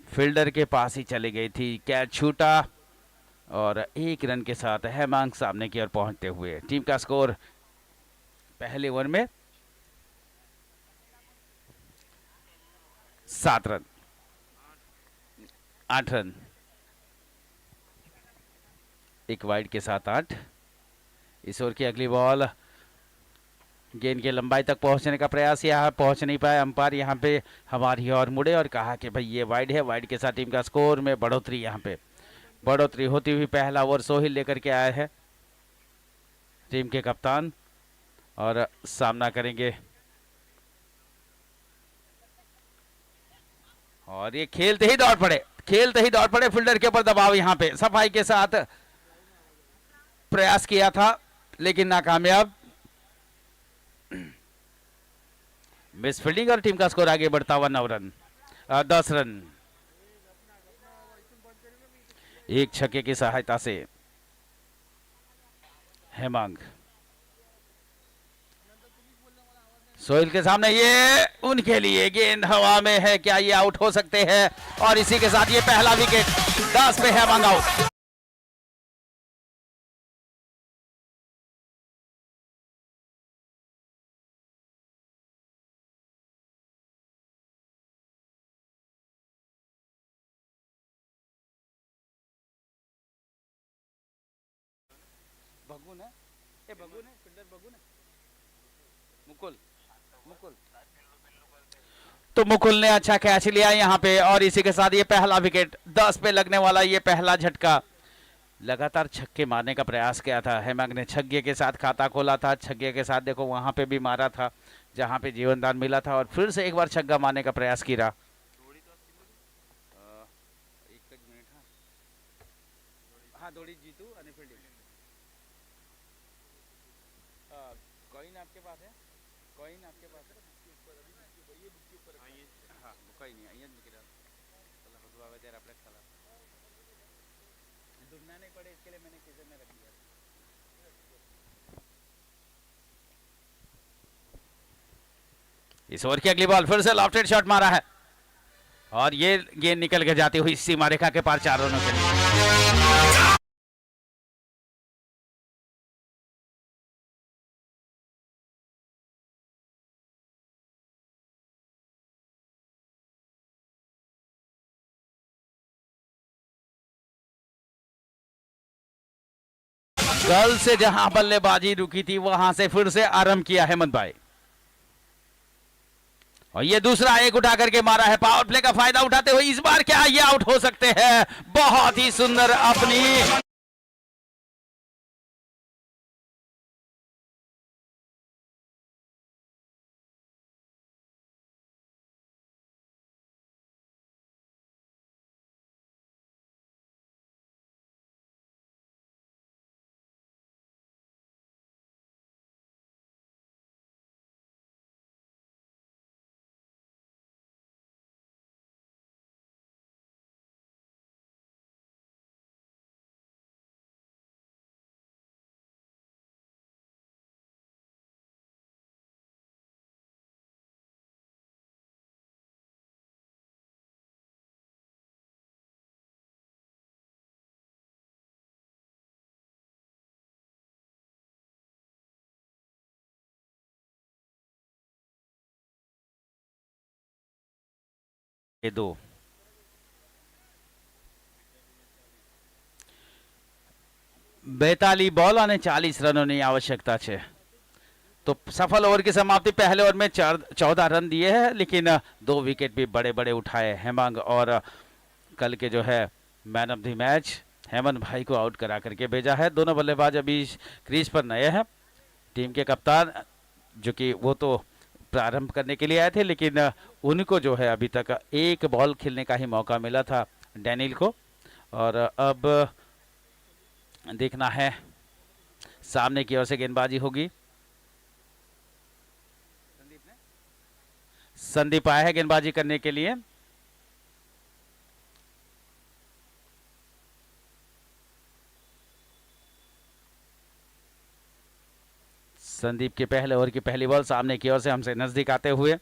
फील्डर के पास ही चली गई थी, कैच छूटा और 1 रन के साथ हेमांग सामने की ओर पहुंचते हुए। टीम का स्कोर पहले ओवर में 7 रन, 8 रन, एक वाइड के साथ 8। इस ओवर की अगली बॉल, गेंद की लंबाई तक पहुंचने का प्रयास, यहाँ पहुंच नहीं पाए। अंपायर यहाँ पे हमारी ओर मुड़े और कहा कि भाई ये वाइड है। वाइड के साथ टीम का स्कोर में बढ़ोतरी, यहाँ पे बढ़ोतरी होती हुई पहला ओवर सोहिल लेकर के आए हैं टीम के कप्तान और सामना करेंगे। और ये खेलते ही दौड़ पड़े, खेलते ही दौड़ पड़े, फील्डर के ऊपर दबाव, यहाँ पे सफाई के साथ प्रयास किया था लेकिन नाकामयाब। मिस फील्डिंग और टीम का स्कोर आगे बढ़ता हुआ 9 रन, 10 रन। एक छक्के की सहायता से हेमांग सोहेल के सामने, ये उनके लिए गेंद हवा में है, क्या ये आउट हो सकते हैं? और इसी के साथ ये पहला विकेट, 10 पे हेमांग आउट। बगुन है, ये बगुन है, फील्डर बगुन है, मुकुल, मुकुल। तो मुकुल ने अच्छा कैच लिया यहाँ पे और इसी के साथ ये पहला विकेट, 10 पे लगने वाला ये पहला झटका। लगातार छक्के मारने का प्रयास किया था हेमांग ने, छक्के के साथ खाता खोला था, छक्के के साथ देखो वहां पे भी मारा था जहां पे जीवनदान मिला था और फिर से एक बार छक्का मारने का प्रयास किया। हाँ, दौड़ी जीतू आणि फील्डिंग। कॉइन आपके पास है? कॉइन आपके पास है? हाँ, कोई नहीं, અહીંયા જ મૂકી દો। चलो भगवा वगैरह આપણે खिला डूबना नहीं पड़े इसके लिए मैंने किचन में रख दिया। इस ओवर की अगली बॉल, फिर से लॉफ्टेड शॉट मारा है और ये गेंद निकल के जाती हुई सीमा रेखा के पार 4 रनों के लिए। कल से जहां बल्लेबाजी रुकी थी वहां से फिर से आरंभ किया हेमंत भाई और ये दूसरा एक उठा करके मारा है। पावर प्ले का फायदा उठाते हुए इस बार क्या ये आउट हो सकते हैं? बहुत ही सुंदर अपनी ये 2 42 बॉल અને 40 રનોની आवश्यकता છે तो सफल ओवर की समाप्ति। पहले ओवर में 14 रन दिए हैं लेकिन 2 विकेट भी बड़े बड़े उठाए हेमांग और कल के जो है man of the match Hemant भाई को आउट करा करके भेजा है। दोनों बल्लेबाज अभी क्रीज पर नए हैं। टीम के कप्तान जो कि वो तो प्रारंभ करने के लिए आए थे लेकिन उनको जो है अभी तक एक बॉल खेलने का ही मौका मिला था डैनियल को और अब देखना है सामने की ओर से गेंदबाजी होगी। संदीप आया है गेंदबाजी करने के लिए। संदीप के पहले ओवर की पहली बॉल सामने की ओर से हमसे नजदीक आते हुए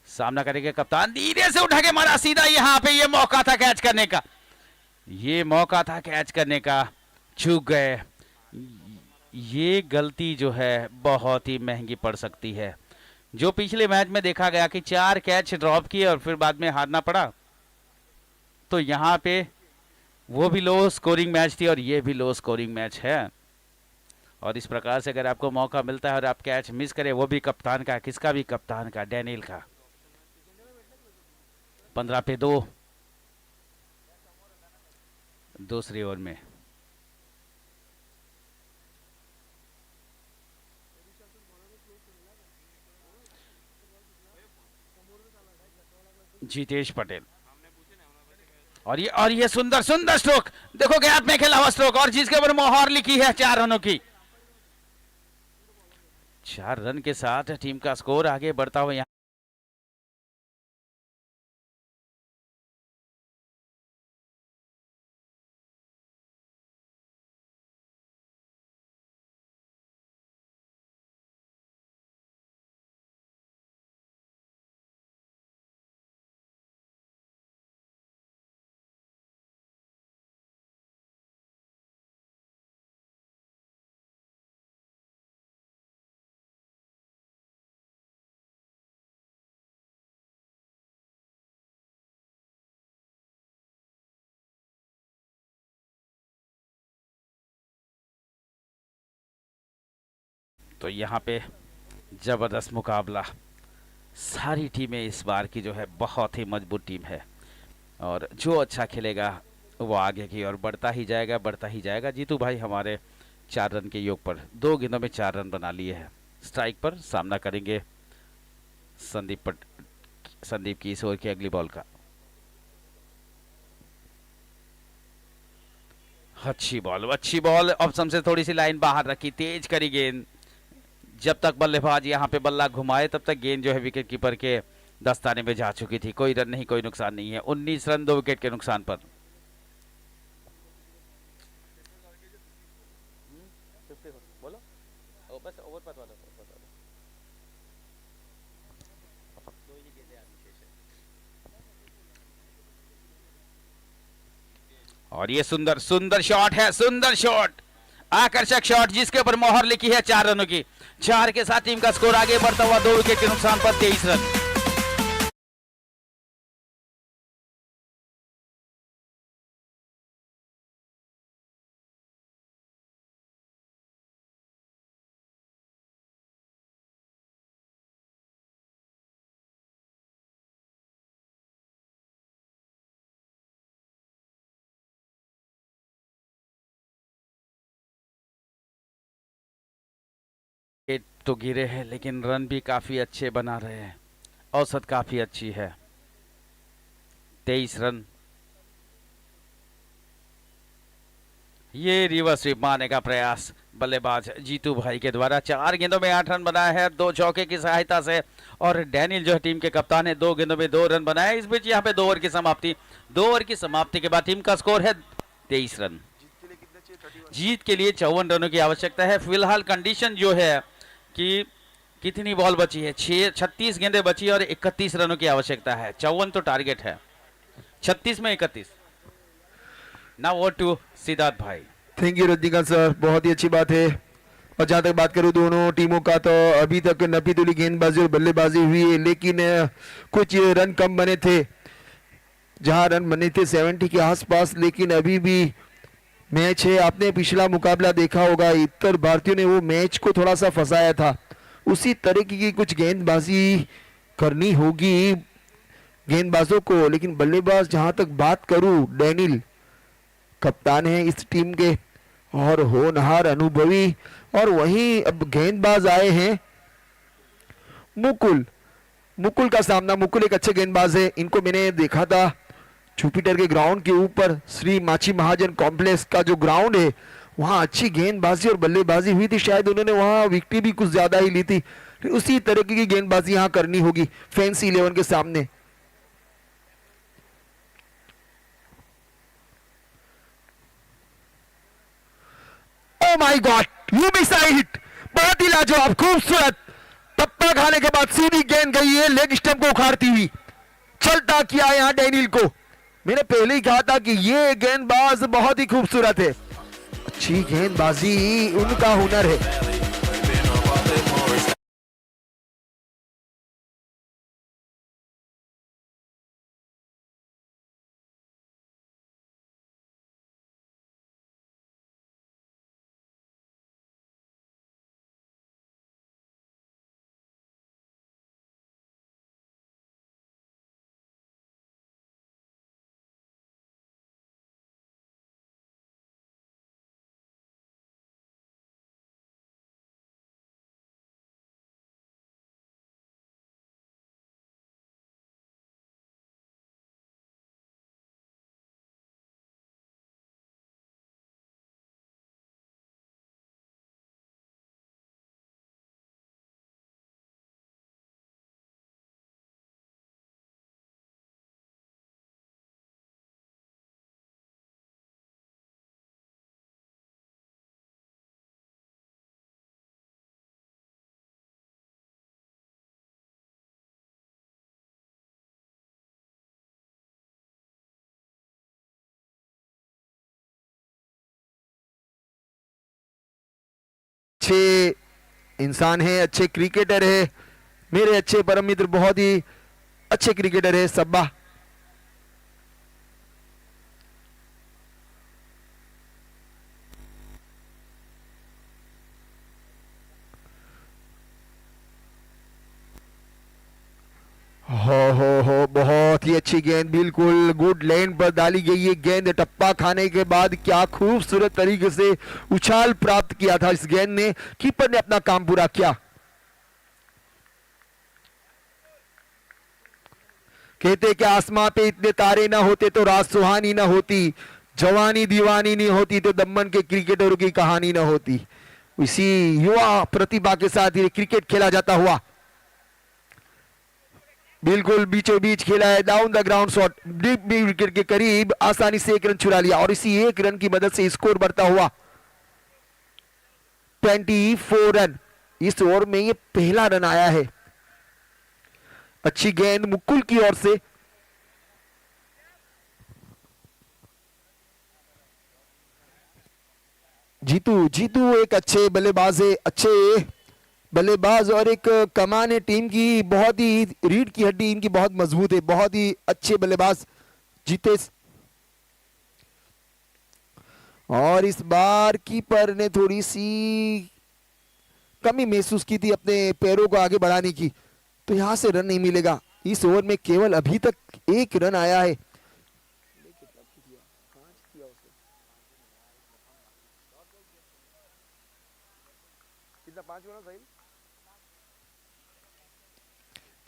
सामना करेंगे कप्तान, धीरे से उठा के मारा सीधा, यहां पे ये मौका था कैच करने का, ये मौका था कैच करने का, चूक गए। ये गलती जो है बहुत ही महंगी पड़ सकती है। जो पिछले मैच में देखा गया कि 4 कैच ड्रॉप किए और फिर बाद में हारना पड़ा, तो यहाँ पे वो भी लो स्कोरिंग मैच थी और ये भी लो स्कोरिंग मैच है। और इस प्रकार से अगर आपको मौका मिलता है और आप कैच मिस करें, वो भी कप्तान का, किसका भी कप्तान का, डैनियल का। 15 पे 2 दूसरी ओवर में। जीतेश पटेल और ये सुंदर सुंदर स्ट्रोक, देखो गैप में खेला हुआ स्ट्रोक और जिसके ऊपर मोहर लिखी है 4 रनों की। 4 रन के साथ टीम का स्कोर आगे बढ़ता हुआ यहाँ तो यहाँ पे जबरदस्त मुकाबला। सारी टीमें इस बार की जो है बहुत ही मजबूत टीम है और जो अच्छा खेलेगा वो आगे की ओर बढ़ता ही जाएगा, बढ़ता ही जाएगा। जीतू भाई हमारे 4 रन के योग पर 2 गेंदों में 4 रन बना लिए हैं। स्ट्राइक पर सामना करेंगे संदीप की इस ओवर की अगली बॉल का। अच्छी बॉल ऑप्शन से थोड़ी सी लाइन बाहर रखी, तेज करी गेंद। जब तक बल्लेबाज यहाँ पे बल्ला घुमाए तब तक गेंद जो है विकेट कीपर के दस्ताने में जा चुकी थी। कोई रन नहीं, कोई नुकसान नहीं है। 19 रन 2 विकेट के नुकसान पर। और ये सुंदर सुंदर शॉट है, सुंदर शॉट, आकर्षक शॉट जिसके ऊपर मोहर लिखी है 4 रनों की। 4 के साथ टीम का स्कोर आगे बढ़ता हुआ 2 विकेट के नुकसान पर 23 रन। तो गिरे हैं लेकिन रन भी काफी अच्छे बना रहे हैं, औसत काफी अच्छी है। 23 रन। ये रिवर्स स्वीप मारने का प्रयास बल्लेबाज जीतू भाई के द्वारा। 4 गेंदों में 8 रन बनाया है 2 चौके की सहायता से। और डैनियल जो है टीम के कप्तान है, 2 गेंदों में 2 रन बनाए। इस बीच यहाँ पे 2 ओवर की समाप्ति। 2 ओवर की समाप्ति के बाद टीम का स्कोर है 23 रन। जीत के लिए 54 रनों की आवश्यकता है। फिलहाल कंडीशन जो है कि कितनी बॉल बची है, 36 गेंदें बची और 31 रनों की आवश्यकता है। 54 तो टारगेट है, 36 में 31। नाउ ओवर टू सिद्धार्थ भाई। थैंक यू रजनीकांत सर, बहुत ही अच्छी बात है। और जहां तक बात करूं दोनों टीमों का, तो अभी तक नपी तुली गेंदबाजी और बल्लेबाजी हुई है, लेकिन कुछ रन कम बने थे। जहां रन बने थे 70 के आसपास, लेकिन अभी भी मैच है। आपने पिछला मुकाबला देखा होगा, उत्तर भारतीयों ने वो मैच को थोड़ा सा फंसाया था। उसी तरीके की कुछ गेंदबाजी करनी होगी गेंदबाजों को। लेकिन बल्लेबाज जहां तक बात करूं, डैनियल कप्तान है इस टीम के और होनहार अनुभवी। और वहीं अब गेंदबाज आए हैं मुकुल का सामना। मुकुल एक अच्छे गेंदबाज है, इनको मैंने देखा था जुपिटर के ग्राउंड के ऊपर, श्री माची महाजन कॉम्प्लेक्स का जो ग्राउंड है, वहां अच्छी गेंदबाजी और बल्लेबाजी हुई थी। शायद उन्होंने वहां विकेट भी कुछ ज्यादा ही ली थी। उसी तरीके की गेंदबाजी यहां करनी होगी फैंसी 11 के सामने। Oh my God, you miss hit, बहुत ही लाजवाब, खूबसूरत टप्पा खाने के बाद सीधी गेंद गई है लेग स्टंप को उखाड़ती हुई। चलता किया यहां डैनियल को। मैंने पहले ही कहा था कि ये गेंदबाज बहुत ही खूबसूरत है। अच्छी गेंदबाजी उनका हुनर है। अच्छे इंसान है, अच्छे क्रिकेटर है, मेरे अच्छे परम मित्र, बहुत ही अच्छे क्रिकेटर है सब्बा। हो बहुत ही अच्छी गेंद, बिल्कुल गुड लाइन पर डाली गई है गेंद। टप्पा खाने के बाद क्या खूबसूरत तरीके से उछाल प्राप्त किया था इस गेंद ने। कीपर ने अपना काम पूरा किया। कहते कि आसमां पे इतने तारे ना होते तो रात सुहानी ना होती, जवानी दीवानी नहीं होती तो दमन के क्रिकेटरों की कहानी ना होती। इसी युवा प्रतिभा के साथ ये क्रिकेट खेला जाता हुआ, बिल्कुल बीचों बीच खेला है, down the ground shot, deep wicket के करीब आसानी से 1 रन चुरा लिया और इसी 1 रन की मदद से स्कोर बढ़ता हुआ 24 रन। इस ओवर में ये पहला रन आया है। अच्छी गेंद मुकुल की ओर से, जीतू एक अच्छे बल्लेबाज है, अच्छे बल्लेबाज और एक कमान है टीम की, बहुत ही रीढ़ की हड्डी इनकी बहुत मजबूत है, बहुत ही अच्छे बल्लेबाज जीतेश। और इस बार कीपर ने थोड़ी सी कमी महसूस की थी अपने पैरों को आगे बढ़ाने की, तो यहां से रन नहीं मिलेगा। इस ओवर में केवल अभी तक 1 रन आया है।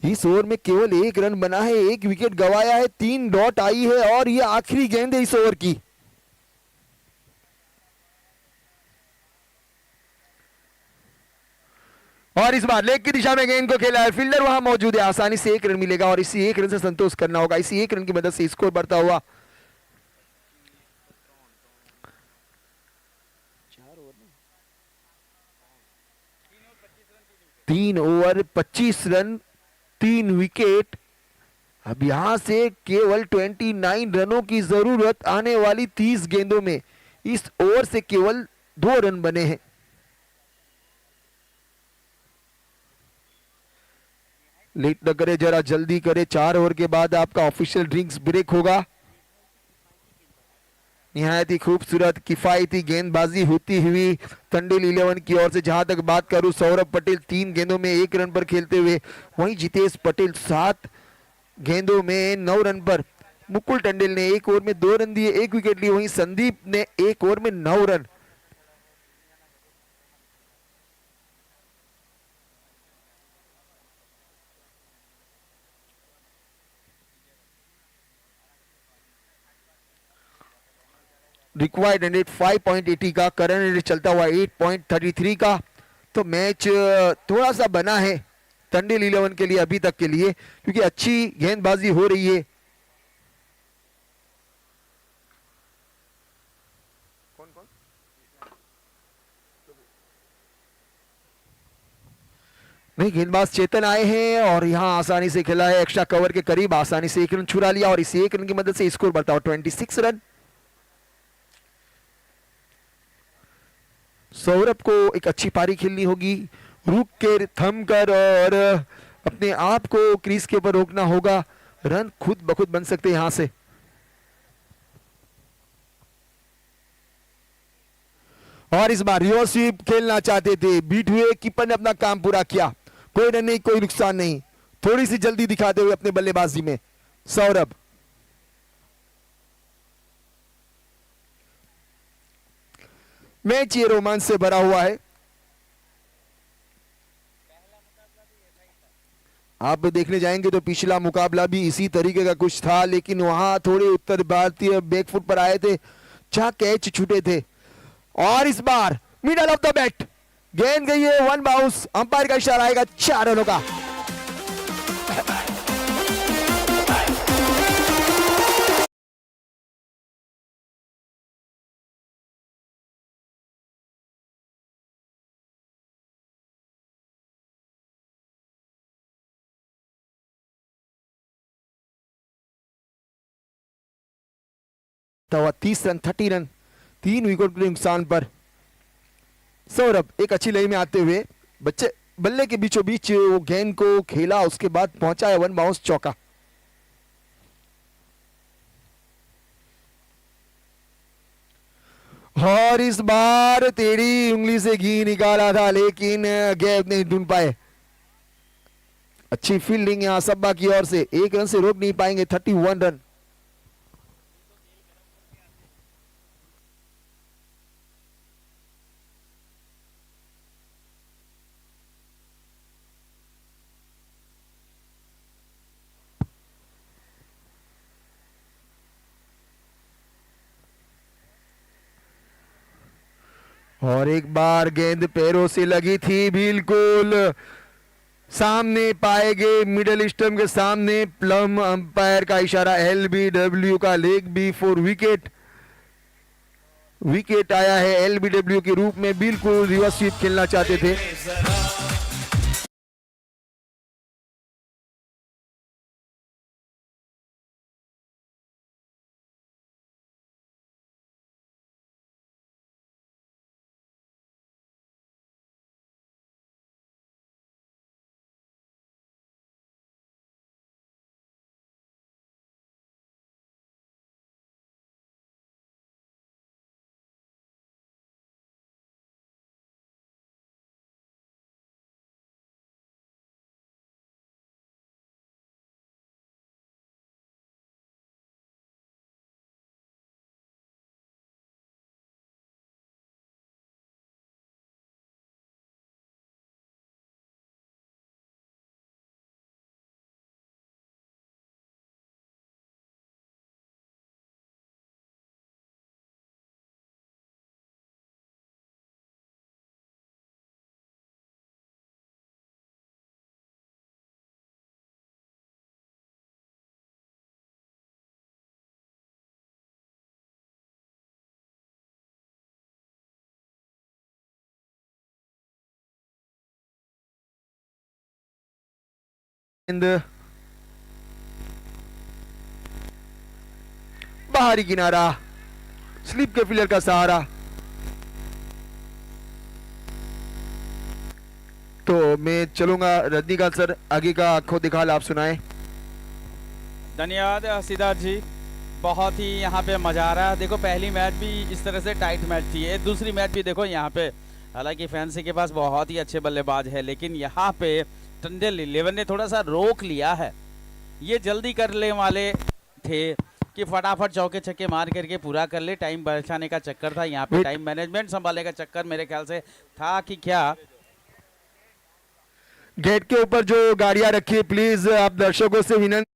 इस ओवर में केवल 1 रन बना है, 1 विकेट गवाया है, 3 डॉट आई है और ये आखिरी गेंद है इस ओवर की। और इस बार लेग की दिशा में गेंद को खेला है, फील्डर वहां मौजूद है, आसानी से 1 रन मिलेगा और इसी 1 रन से संतोष करना होगा। इसी 1 रन की मदद से स्कोर बढ़ता हुआ 3 ओवर 25 रन 3 विकेट। अब यहां से केवल 29 रनों की जरूरत आने वाली 30 गेंदों में। इस ओवर से केवल 2 रन बने हैं। लेट न करे, जरा जल्दी करे, 4 ओवर के बाद आपका ऑफिशियल ड्रिंक्स ब्रेक होगा। निहायत ही खूबसूरत किफायती गेंदबाजी होती हुई टंडील 11 की ओर से। जहां तक बात करूं, सौरभ पटेल 3 गेंदों में 1 रन पर खेलते हुए, वहीं जितेश पटेल 7 गेंदों में 9 रन पर। मुकुल टंडील ने 1 ओवर में 2 रन दिए, 1 विकेट लिए, वहीं संदीप ने 1 ओवर में 9 रन। रिक्वायर्ड रन रेट 5.80 का, करंट रेट चलता हुआ 8.33 का। तो मैच थोड़ा सा बना है टंडील 11 के लिए अभी तक के लिए, क्योंकि अच्छी गेंदबाजी हो रही है। कौन नहीं, गेंदबाज चेतन आए हैं और यहां आसानी से खेला है, एक्स्ट्रा कवर के करीब आसानी से 1 रन छुड़ा लिया और इस 1 रन की मदद से स्कोर बढ़ता हुआ 26 रन। सौरभ को एक अच्छी पारी खेलनी होगी, रुक के थम कर और अपने आप को क्रीज के ऊपर रोकना होगा। रन खुद ब खुद बन सकते हैं यहां से। और इस बार रिवर्स स्वीप खेलना चाहते थे, बीट हुए, कीपर ने अपना काम पूरा किया, कोई रन नहीं, कोई नुकसान नहीं। थोड़ी सी जल्दी दिखाते हुए अपने बल्लेबाजी में सौरभ। मैच ये रोमांच से भरा हुआ है। आप देखने जाएंगे तो पिछला मुकाबला भी इसी तरीके का कुछ था, लेकिन वहां थोड़े उत्तर भारतीय बैकफुट पर आए थे जहां कैच छूटे थे। और इस बार मिडल ऑफ द बैट गेंद गई है, 1 बाउंस, अंपायर का इशारा आएगा 4 रनों का। तो 30 रन, 30 रन, 3 विकेट के नुकसान पर सौरभ एक अच्छी लय में आते हुए बच्चे बल्ले के बीचों बीच वो गेंद को खेला, उसके बाद पहुंचा है 1 बाउंस चौका। और इस बार तेरी उंगली से घी निकाला था लेकिन गैप नहीं ढूंढ पाए। अच्छी फील्डिंग यहां सब्बा की ओर से, 1 रन से रोक नहीं पाएंगे, 31 रन। और एक बार गेंद पैरों से लगी थी, बिल्कुल सामने पाए गए मिडल स्टंप के सामने। प्लम अंपायर का इशारा, एलबीडब्ल्यू का leg before wicket. Wicket आया है एलबीडब्ल्यू के रूप में, बिल्कुल रिवर्स स्वीप खेलना चाहते थे। बाहरी किनारा, स्लिप के फिलर का सहारा। तो मैं चलूंगा रजनीकांत सर, आगे का आंखों दिखाल आप सुनाएं। धन्यवाद सिद्धार्थ जी, बहुत ही यहाँ पे मजा आ रहा है। देखो पहली मैच भी इस तरह से टाइट मैच थी, ये दूसरी मैच भी देखो यहाँ पे, हालांकि फैंसी के पास बहुत ही अच्छे बल्लेबाज है, लेकिन यहाँ पे टंडन 11 ने थोड़ा सा रोक लिया है। ये जल्दी करने वाले थे कि फटाफट चौके छक्के मार करके पूरा कर ले, टाइम बचाने का चक्कर था यहाँ पे, टाइम मैनेजमेंट संभालने का चक्कर मेरे ख्याल से था कि क्या। गेट के ऊपर जो गाड़ियां रखी है, प्लीज आप दर्शकों से विनंती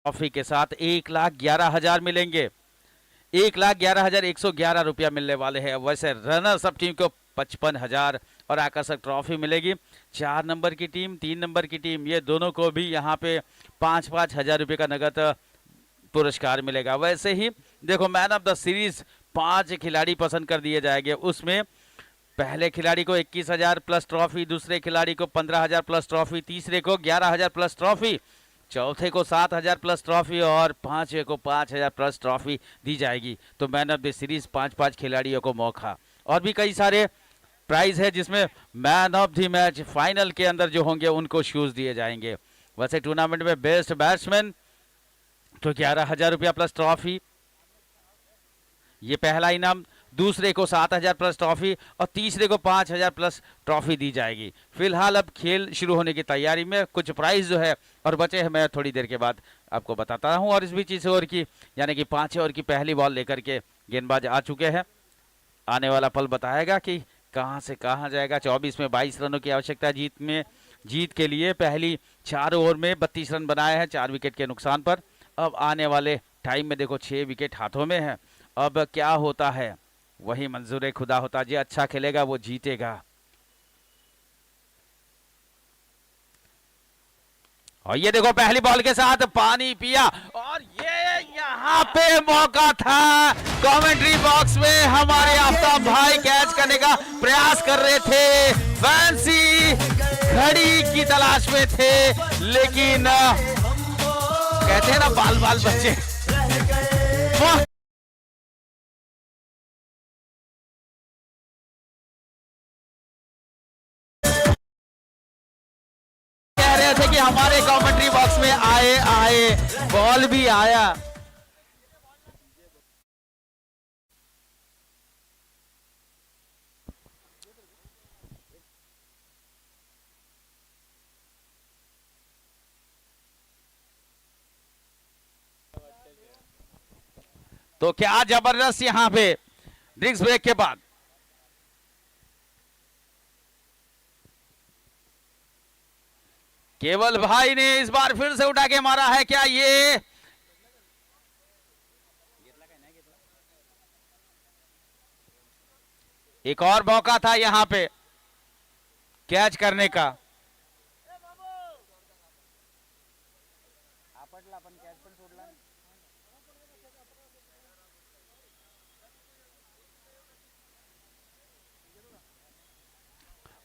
ट्रॉफी के साथ 1,11,000 मिलेंगे। 1,11,111 रुपया मिलने वाले हैं। वैसे रनर्स अप टीम को 55,000 और आकर्षक ट्रॉफी मिलेगी। 4 नंबर की टीम, 3 नंबर की टीम, ये दोनों को भी यहाँ पे 5-5 हजार रुपये का नगद पुरस्कार मिलेगा। वैसे ही देखो मैन ऑफ द सीरीज 5 खिलाड़ी पसंद कर दिए जाएंगे। उसमें पहले खिलाड़ी को 21,000 प्लस ट्रॉफी, दूसरे खिलाड़ी को 15,000 प्लस ट्रॉफी, तीसरे को 11,000 प्लस ट्रॉफी, चौथे को 7,000 प्लस ट्रॉफी और पांचवे को 5,000 प्लस ट्रॉफी दी जाएगी। तो मैन ऑफ द सीरीज 5-5 खिलाड़ियों को मौका। और भी कई सारे प्राइज है जिसमें man of the match final के अंदर जो होंगे उनको शूज दिए जाएंगे। वैसे टूर्नामेंट में बेस्ट बैट्समैन तो 11,000 रुपया प्लस ट्रॉफी, ये पहला इनाम। दूसरे को 7,000 प्लस ट्रॉफी और तीसरे को 5,000 प्लस ट्रॉफी दी जाएगी। फिलहाल अब खेल शुरू होने की तैयारी में कुछ प्राइज जो है और बचे हैं, मैं थोड़ी देर के बाद आपको बताता हूं। और इस बीच इस ओवर की यानी कि 5 ओवर की पहली बॉल लेकर के गेंदबाज आ चुके हैं। आने वाला पल बताएगा कि कहां से कहां जाएगा। 24 में 22 रनों की आवश्यकता जीत के लिए। पहली 4 ओवर में 32 रन बनाए हैं 4 विकेट के नुकसान पर। अब आने वाले टाइम में देखो 6 विकेट हाथों में है। अब क्या होता है वही मंजूर खुदा होता। जो अच्छा खेलेगा वो जीतेगा। और ये देखो पहली बॉल के साथ पानी पिया और ये यहाँ पे मौका था। कमेंट्री बॉक्स में हमारे आफ्ताब भाई कैच करने का प्रयास कर रहे थे, फैंसी घड़ी की तलाश में थे, लेकिन कहते हैं ना बाल बाल बच्चे। कह रहे थे कि हमारे कमेंट्री बॉक्स में आए बॉल भी आया। तो क्या जबरदस्त यहां पे ड्रिंक्स ब्रेक के बाद केवल भाई ने इस बार फिर से उठा के मारा है। क्या ये एक और मौका था यहां पे कैच करने का।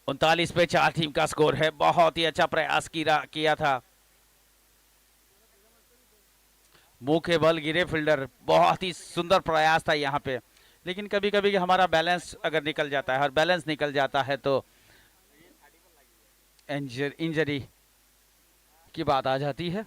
39 पे 4 टीम का स्कोर है। बहुत ही अच्छा प्रयास किया था। मुंह के बल गिरे फील्डर। बहुत ही सुंदर प्रयास था यहाँ पे, लेकिन कभी कभी हमारा बैलेंस अगर निकल जाता है और बैलेंस निकल जाता है तो इंजरी की बात आ जाती है।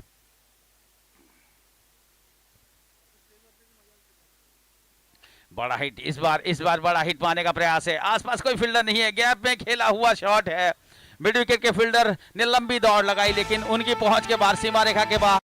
बड़ा हिट इस बार बड़ा हिट मारने का प्रयास है। आसपास कोई फील्डर नहीं है, गैप में खेला हुआ शॉट है। मिड विकेट के फील्डर ने लंबी दौड़ लगाई, लेकिन उनकी पहुंच के बाहर सीमा रेखा के बाहर।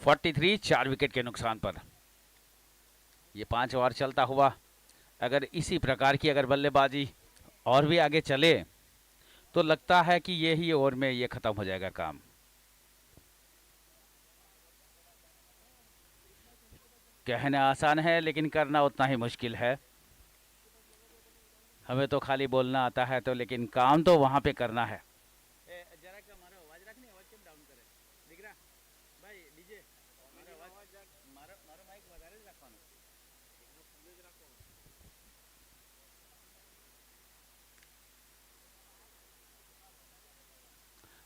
फोर्टी 4 विकेट के नुकसान पर ये 5 ओवर चलता हुआ अगर इसी प्रकार की अगर बल्लेबाजी और भी आगे चले तो लगता है कि यही ओवर में ये खत्म हो जाएगा काम। कहना आसान है लेकिन करना उतना ही मुश्किल है। हमें तो खाली बोलना आता है तो, लेकिन काम तो वहां पे करना है।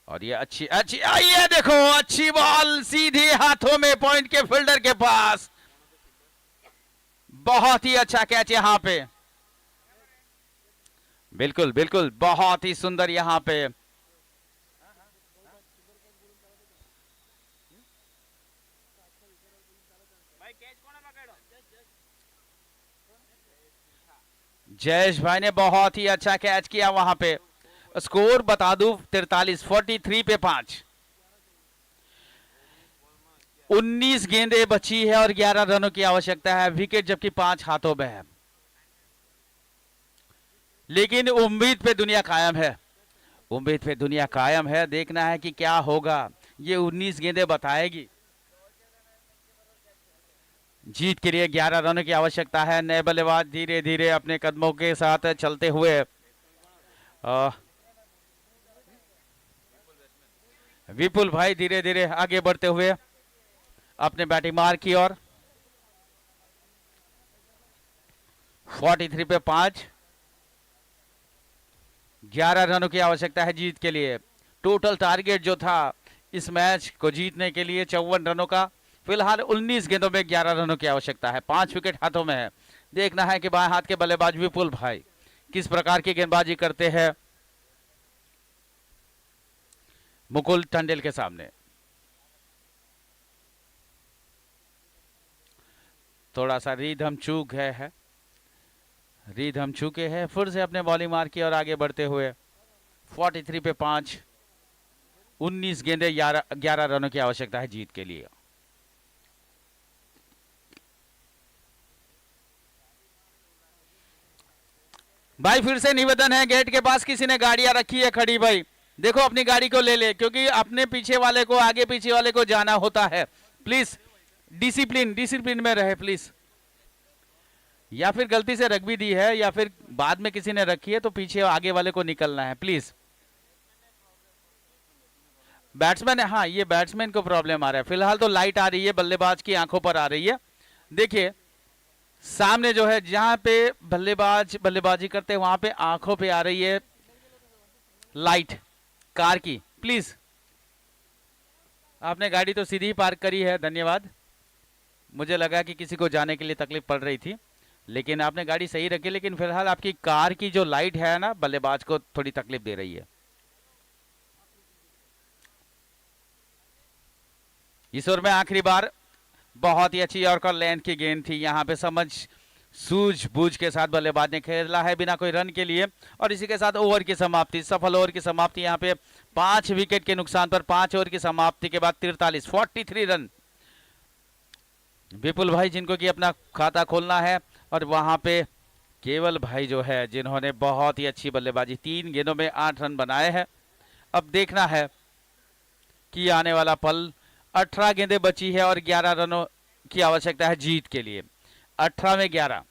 और ये अच्छी ये देखो अच्छी बॉल सीधी हाथों में पॉइंट के फील्डर के पास। बहुत ही अच्छा कैच यहां पे। बिल्कुल बिल्कुल बहुत ही सुंदर यहां पे। जयेश भाई ने बहुत ही अच्छा कैच किया वहां पे। स्कोर बता दूं 43 पे 5। 19 गेंदें बची है और 11 रनों की आवश्यकता है। विकेट जबकि 5 हाथों में है, लेकिन उम्मीद पे दुनिया कायम है। उम्मीद पे दुनिया कायम है। देखना है कि क्या होगा। ये 19 गेंदें बताएगी। जीत के लिए 11 रनों की आवश्यकता है। नए बल्लेबाज धीरे धीरे अपने कदमों के साथ चलते हुए विपुल भाई धीरे धीरे आगे बढ़ते हुए अपने बैटिंग मार्क की ओर। 43 पे 5। 11 रनों की आवश्यकता है जीत के लिए। टोटल टारगेट जो था इस मैच को जीतने के लिए 54 रनों का। फिलहाल 19 गेंदों में 11 रनों की आवश्यकता है। 5 विकेट हाथों में है। देखना है कि बाएं हाथ के बल्लेबाज विपुल भाई किस प्रकार की गेंदबाजी करते हैं मुकुल टंडेल के सामने। थोड़ा सा रिदम चूक है। रिदम चूके हैं। फिर से अपने बॉलिंग मार की और आगे बढ़ते हुए 43 पे 5। 19 गेंदे 11 रनों की आवश्यकता है जीत के लिए। भाई फिर से निवेदन है, गेट के पास किसी ने गाड़ियां रखी है खड़ी, भाई देखो अपनी गाड़ी को ले ले, क्योंकि अपने पीछे वाले को आगे पीछे वाले को जाना होता है। प्लीज डिसिप्लिन डिसिप्लिन में रहे प्लीज। या फिर गलती से रख भी दी है या फिर बाद में किसी ने रखी है तो पीछे आगे वाले को निकलना है प्लीज। बैट्समैन है, हाँ ये बैट्समैन को प्रॉब्लम आ रहा है। फिलहाल तो लाइट आ रही है, बल्लेबाज की आंखों पर आ रही है। देखिए सामने जो है जहां पे बल्लेबाज बल्लेबाजी करते हैं वहां पे आंखों पे आ रही है लाइट कार की। प्लीज आपने गाड़ी तो सीधी पार्क करी है, धन्यवाद। मुझे लगा कि किसी को जाने के लिए तकलीफ पड़ रही थी, लेकिन आपने गाड़ी सही रखी। लेकिन फिलहाल आपकी कार की जो लाइट है ना बल्लेबाज को थोड़ी तकलीफ दे रही है। इस ओवर में आखिरी बार बहुत ही अच्छी यॉर्कर लेंथ की गेंद थी। यहां पे समझ सूझबूझ के साथ बल्लेबाज ने खेला है बिना कोई रन के लिए। और इसी के साथ ओवर की समाप्ति, सफल ओवर की समाप्ति। यहां पे 5 विकेट के नुकसान पर 5 ओवर की समाप्ति के बाद 43 रन विपुल भाई जिनको कि अपना खाता खोलना है। और वहां पे केवल भाई जो है जिन्होंने बहुत ही अच्छी बल्लेबाजी, 3 गेंदों में 8 रन बनाए हैं। अब देखना है कि आने वाला पल। 18 गेंदें बची है और 11 रनों की आवश्यकता है जीत के लिए। 18 में 11।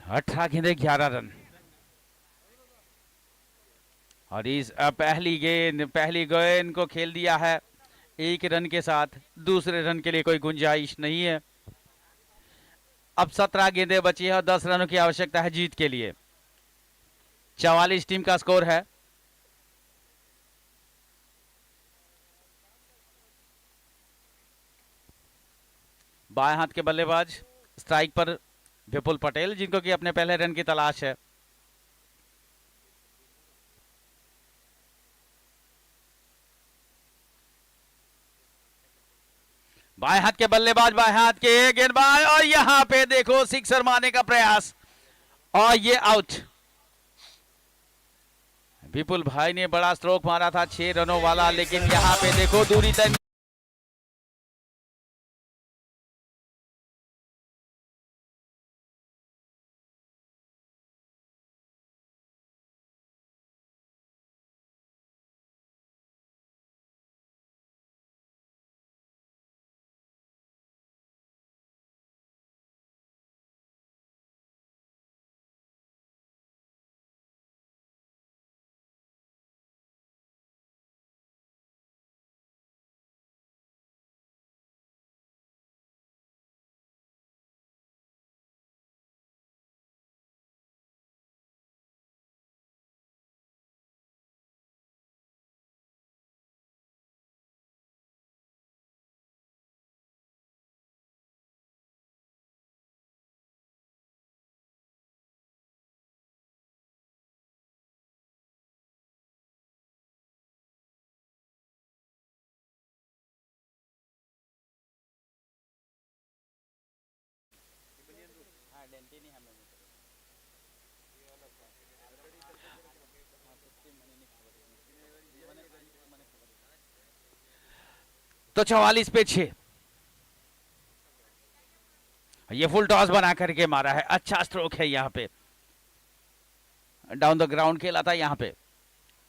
अठारह गेंदे 11 रन। और इस पहली गेंद को खेल दिया है 1 रन के साथ। दूसरे रन के लिए कोई गुंजाइश नहीं है। अब 17 गेंदें बची है और 10 रनों की आवश्यकता है जीत के लिए। 44 टीम का स्कोर है। बाएं हाथ के बल्लेबाज स्ट्राइक पर विपुल पटेल जिनको कि अपने पहले रन की तलाश है। बाएं हाथ के बल्लेबाज, बाएं हाथ के गेंदबाज, और यहां पे देखो सिक्सर मारने का प्रयास और ये आउट। विपुल भाई ने बड़ा स्ट्रोक मारा था 6 रनों वाला, लेकिन यहां पे देखो दूरी तय तो 44 पे 6। ये फुल टॉस बना करके मारा है, अच्छा स्ट्रोक है यहाँ पे, डाउन द ग्राउंड खेला था यहाँ पे।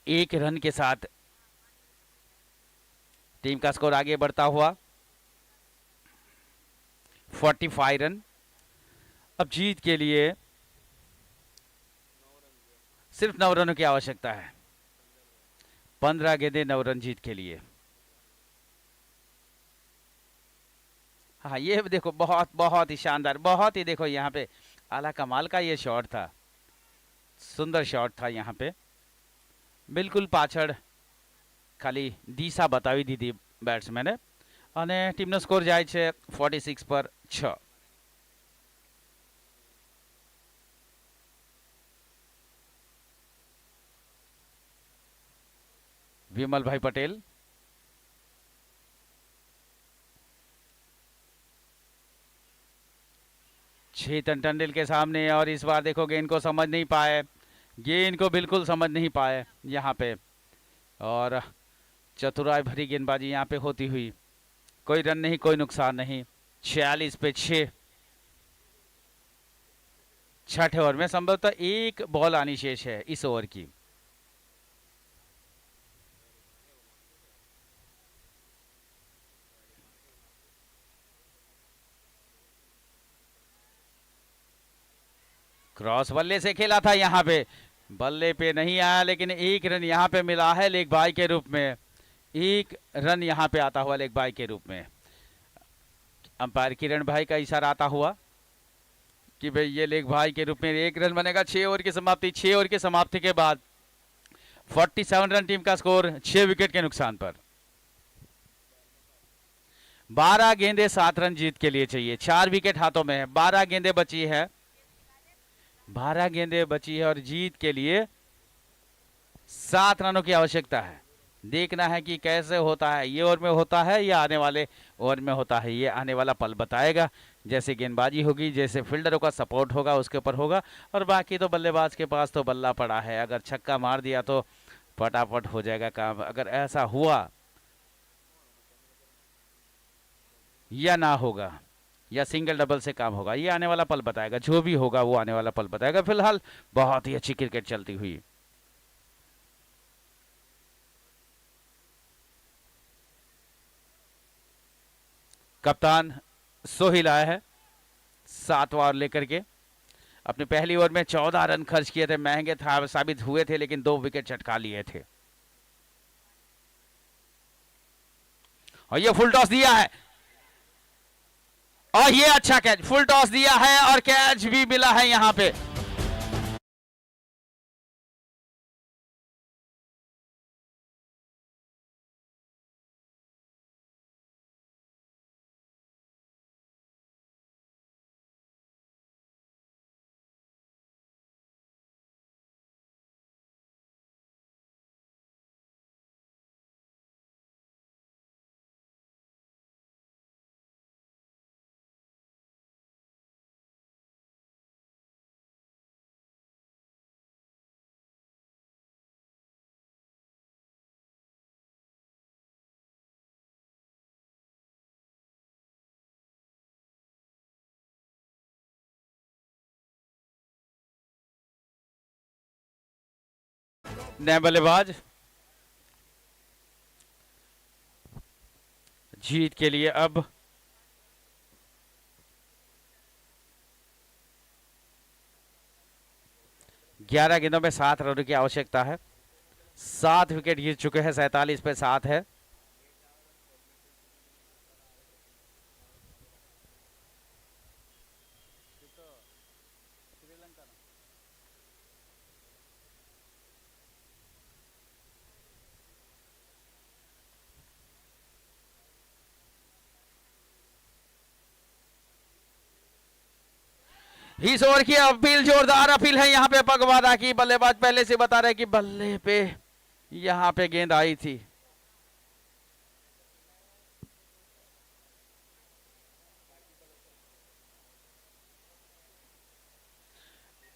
1 रन के साथ टीम का स्कोर आगे बढ़ता हुआ 45 रन। अब जीत के लिए सिर्फ 9 रनों की आवश्यकता है। 15 गेंदें 9 रन जीत के लिए। हाँ ये देखो, बहुत बहुत ही शानदार, बहुत ही देखो यहाँ पे आला कमाल का ये शॉट था, सुंदर शॉट था यहाँ पे। बिल्कुल पाछड़ खाली दिशा बतावी दीधी બેટ્સમેને અને ટીમનો સ્કોર જાય છે 46 પર 6। विमल भाई पटेल, चेतन टंडल के सामने, और इस बार देखो गेंद को समझ नहीं पाए, गेंद को बिल्कुल समझ नहीं पाए यहाँ पे, और चतुराई भरी गेंदबाजी यहाँ पे होती हुई। कोई रन नहीं, कोई नुकसान नहीं। 46 पे 6। छठे ओवर में संभवतः एक बॉल आनी शेष है इस ओवर की। क्रॉस बल्ले से खेला था यहाँ पे, बल्ले पे नहीं आया, लेकिन 1 रन यहाँ पे मिला है लेग बाय के रूप में। 1 रन यहाँ पे आता हुआ लेग बाय के रूप में। अंपायर किरण भाई का इशारा आता हुआ कि भाई ये लेग बाय के रूप में 1 रन बनेगा। 6 ओवर की समाप्ति, 6 ओवर की समाप्ति के बाद 47 रन टीम का स्कोर 6 विकेट के नुकसान पर। 12 गेंदे 7 रन जीत के लिए चाहिए। 4 विकेट हाथों में है, 12 गेंदे बची है, 12 गेंदे बची है और जीत के लिए 7 रनों की आवश्यकता है। देखना है कि कैसे होता है, ये ओवर में होता है या आने वाले ओवर में होता है, ये आने वाला पल बताएगा। जैसे गेंदबाजी होगी, जैसे फील्डरों का सपोर्ट होगा उसके ऊपर होगा, और बाकी तो बल्लेबाज के पास तो बल्ला पड़ा है। अगर छक्का मार दिया तो फटाफट हो जाएगा काम। अगर ऐसा हुआ या ना होगा, या सिंगल डबल से काम होगा, ये आने वाला पल बताएगा। जो भी होगा वो आने वाला पल बताएगा। फिलहाल बहुत ही अच्छी क्रिकेट चलती हुई। कप्तान सोहिल आया है 7 ओवर लेकर के। अपने पहली ओवर में 14 रन खर्च किए थे, महंगे था साबित हुए थे, लेकिन 2 विकेट चटका लिए थे। और ये फुल टॉस दिया है, और ये अच्छा कैच, फुल टॉस दिया है और कैच भी मिला है यहां पे। नए बल्लेबाज जीत के लिए अब 11 गेंदों में 7 रनों की आवश्यकता है। 7 विकेट गिर चुके हैं, 47 पे 7 है। इस ओवर की अपील, जोरदार अपील है यहाँ पे पगवादा की। बल्लेबाज पहले से बता रहे कि बल्ले पे यहाँ पे गेंद आई थी।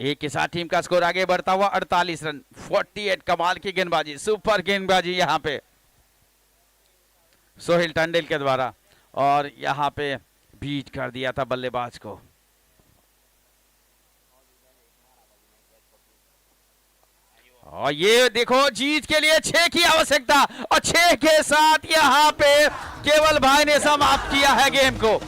एक के साथ टीम का स्कोर आगे बढ़ता हुआ 48 रन। 48 कमाल की गेंदबाजी, सुपर गेंदबाजी यहाँ पे सोहेल टंडेल के द्वारा, और यहाँ पे बीट कर दिया था बल्लेबाज को। और ये देखो जीत के लिए 6 की आवश्यकता, और 6 के साथ यहाँ पे केवल भाई ने समाप्त किया है गेम को।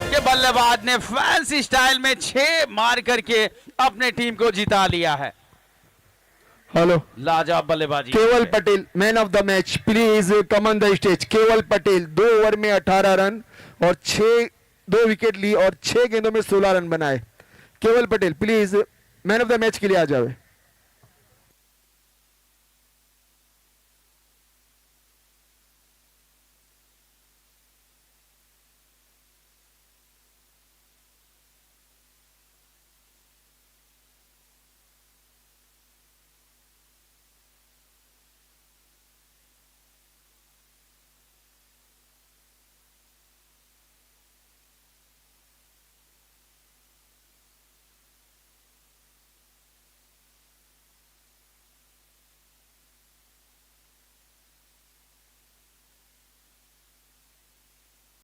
के बल्लेबाज ने फैंसी स्टाइल में 6 मार करके अपने टीम को जिता लिया है। हेलो, लाजवाब बल्लेबाजी। केवल Patel man of the match, please come on the stage. केवल पटेल 2 ओवर में 18 रन और 2 विकेट ली और 6 गेंदों में 16 रन बनाए। केवल Patel please man of the match के लिए आ जाओ।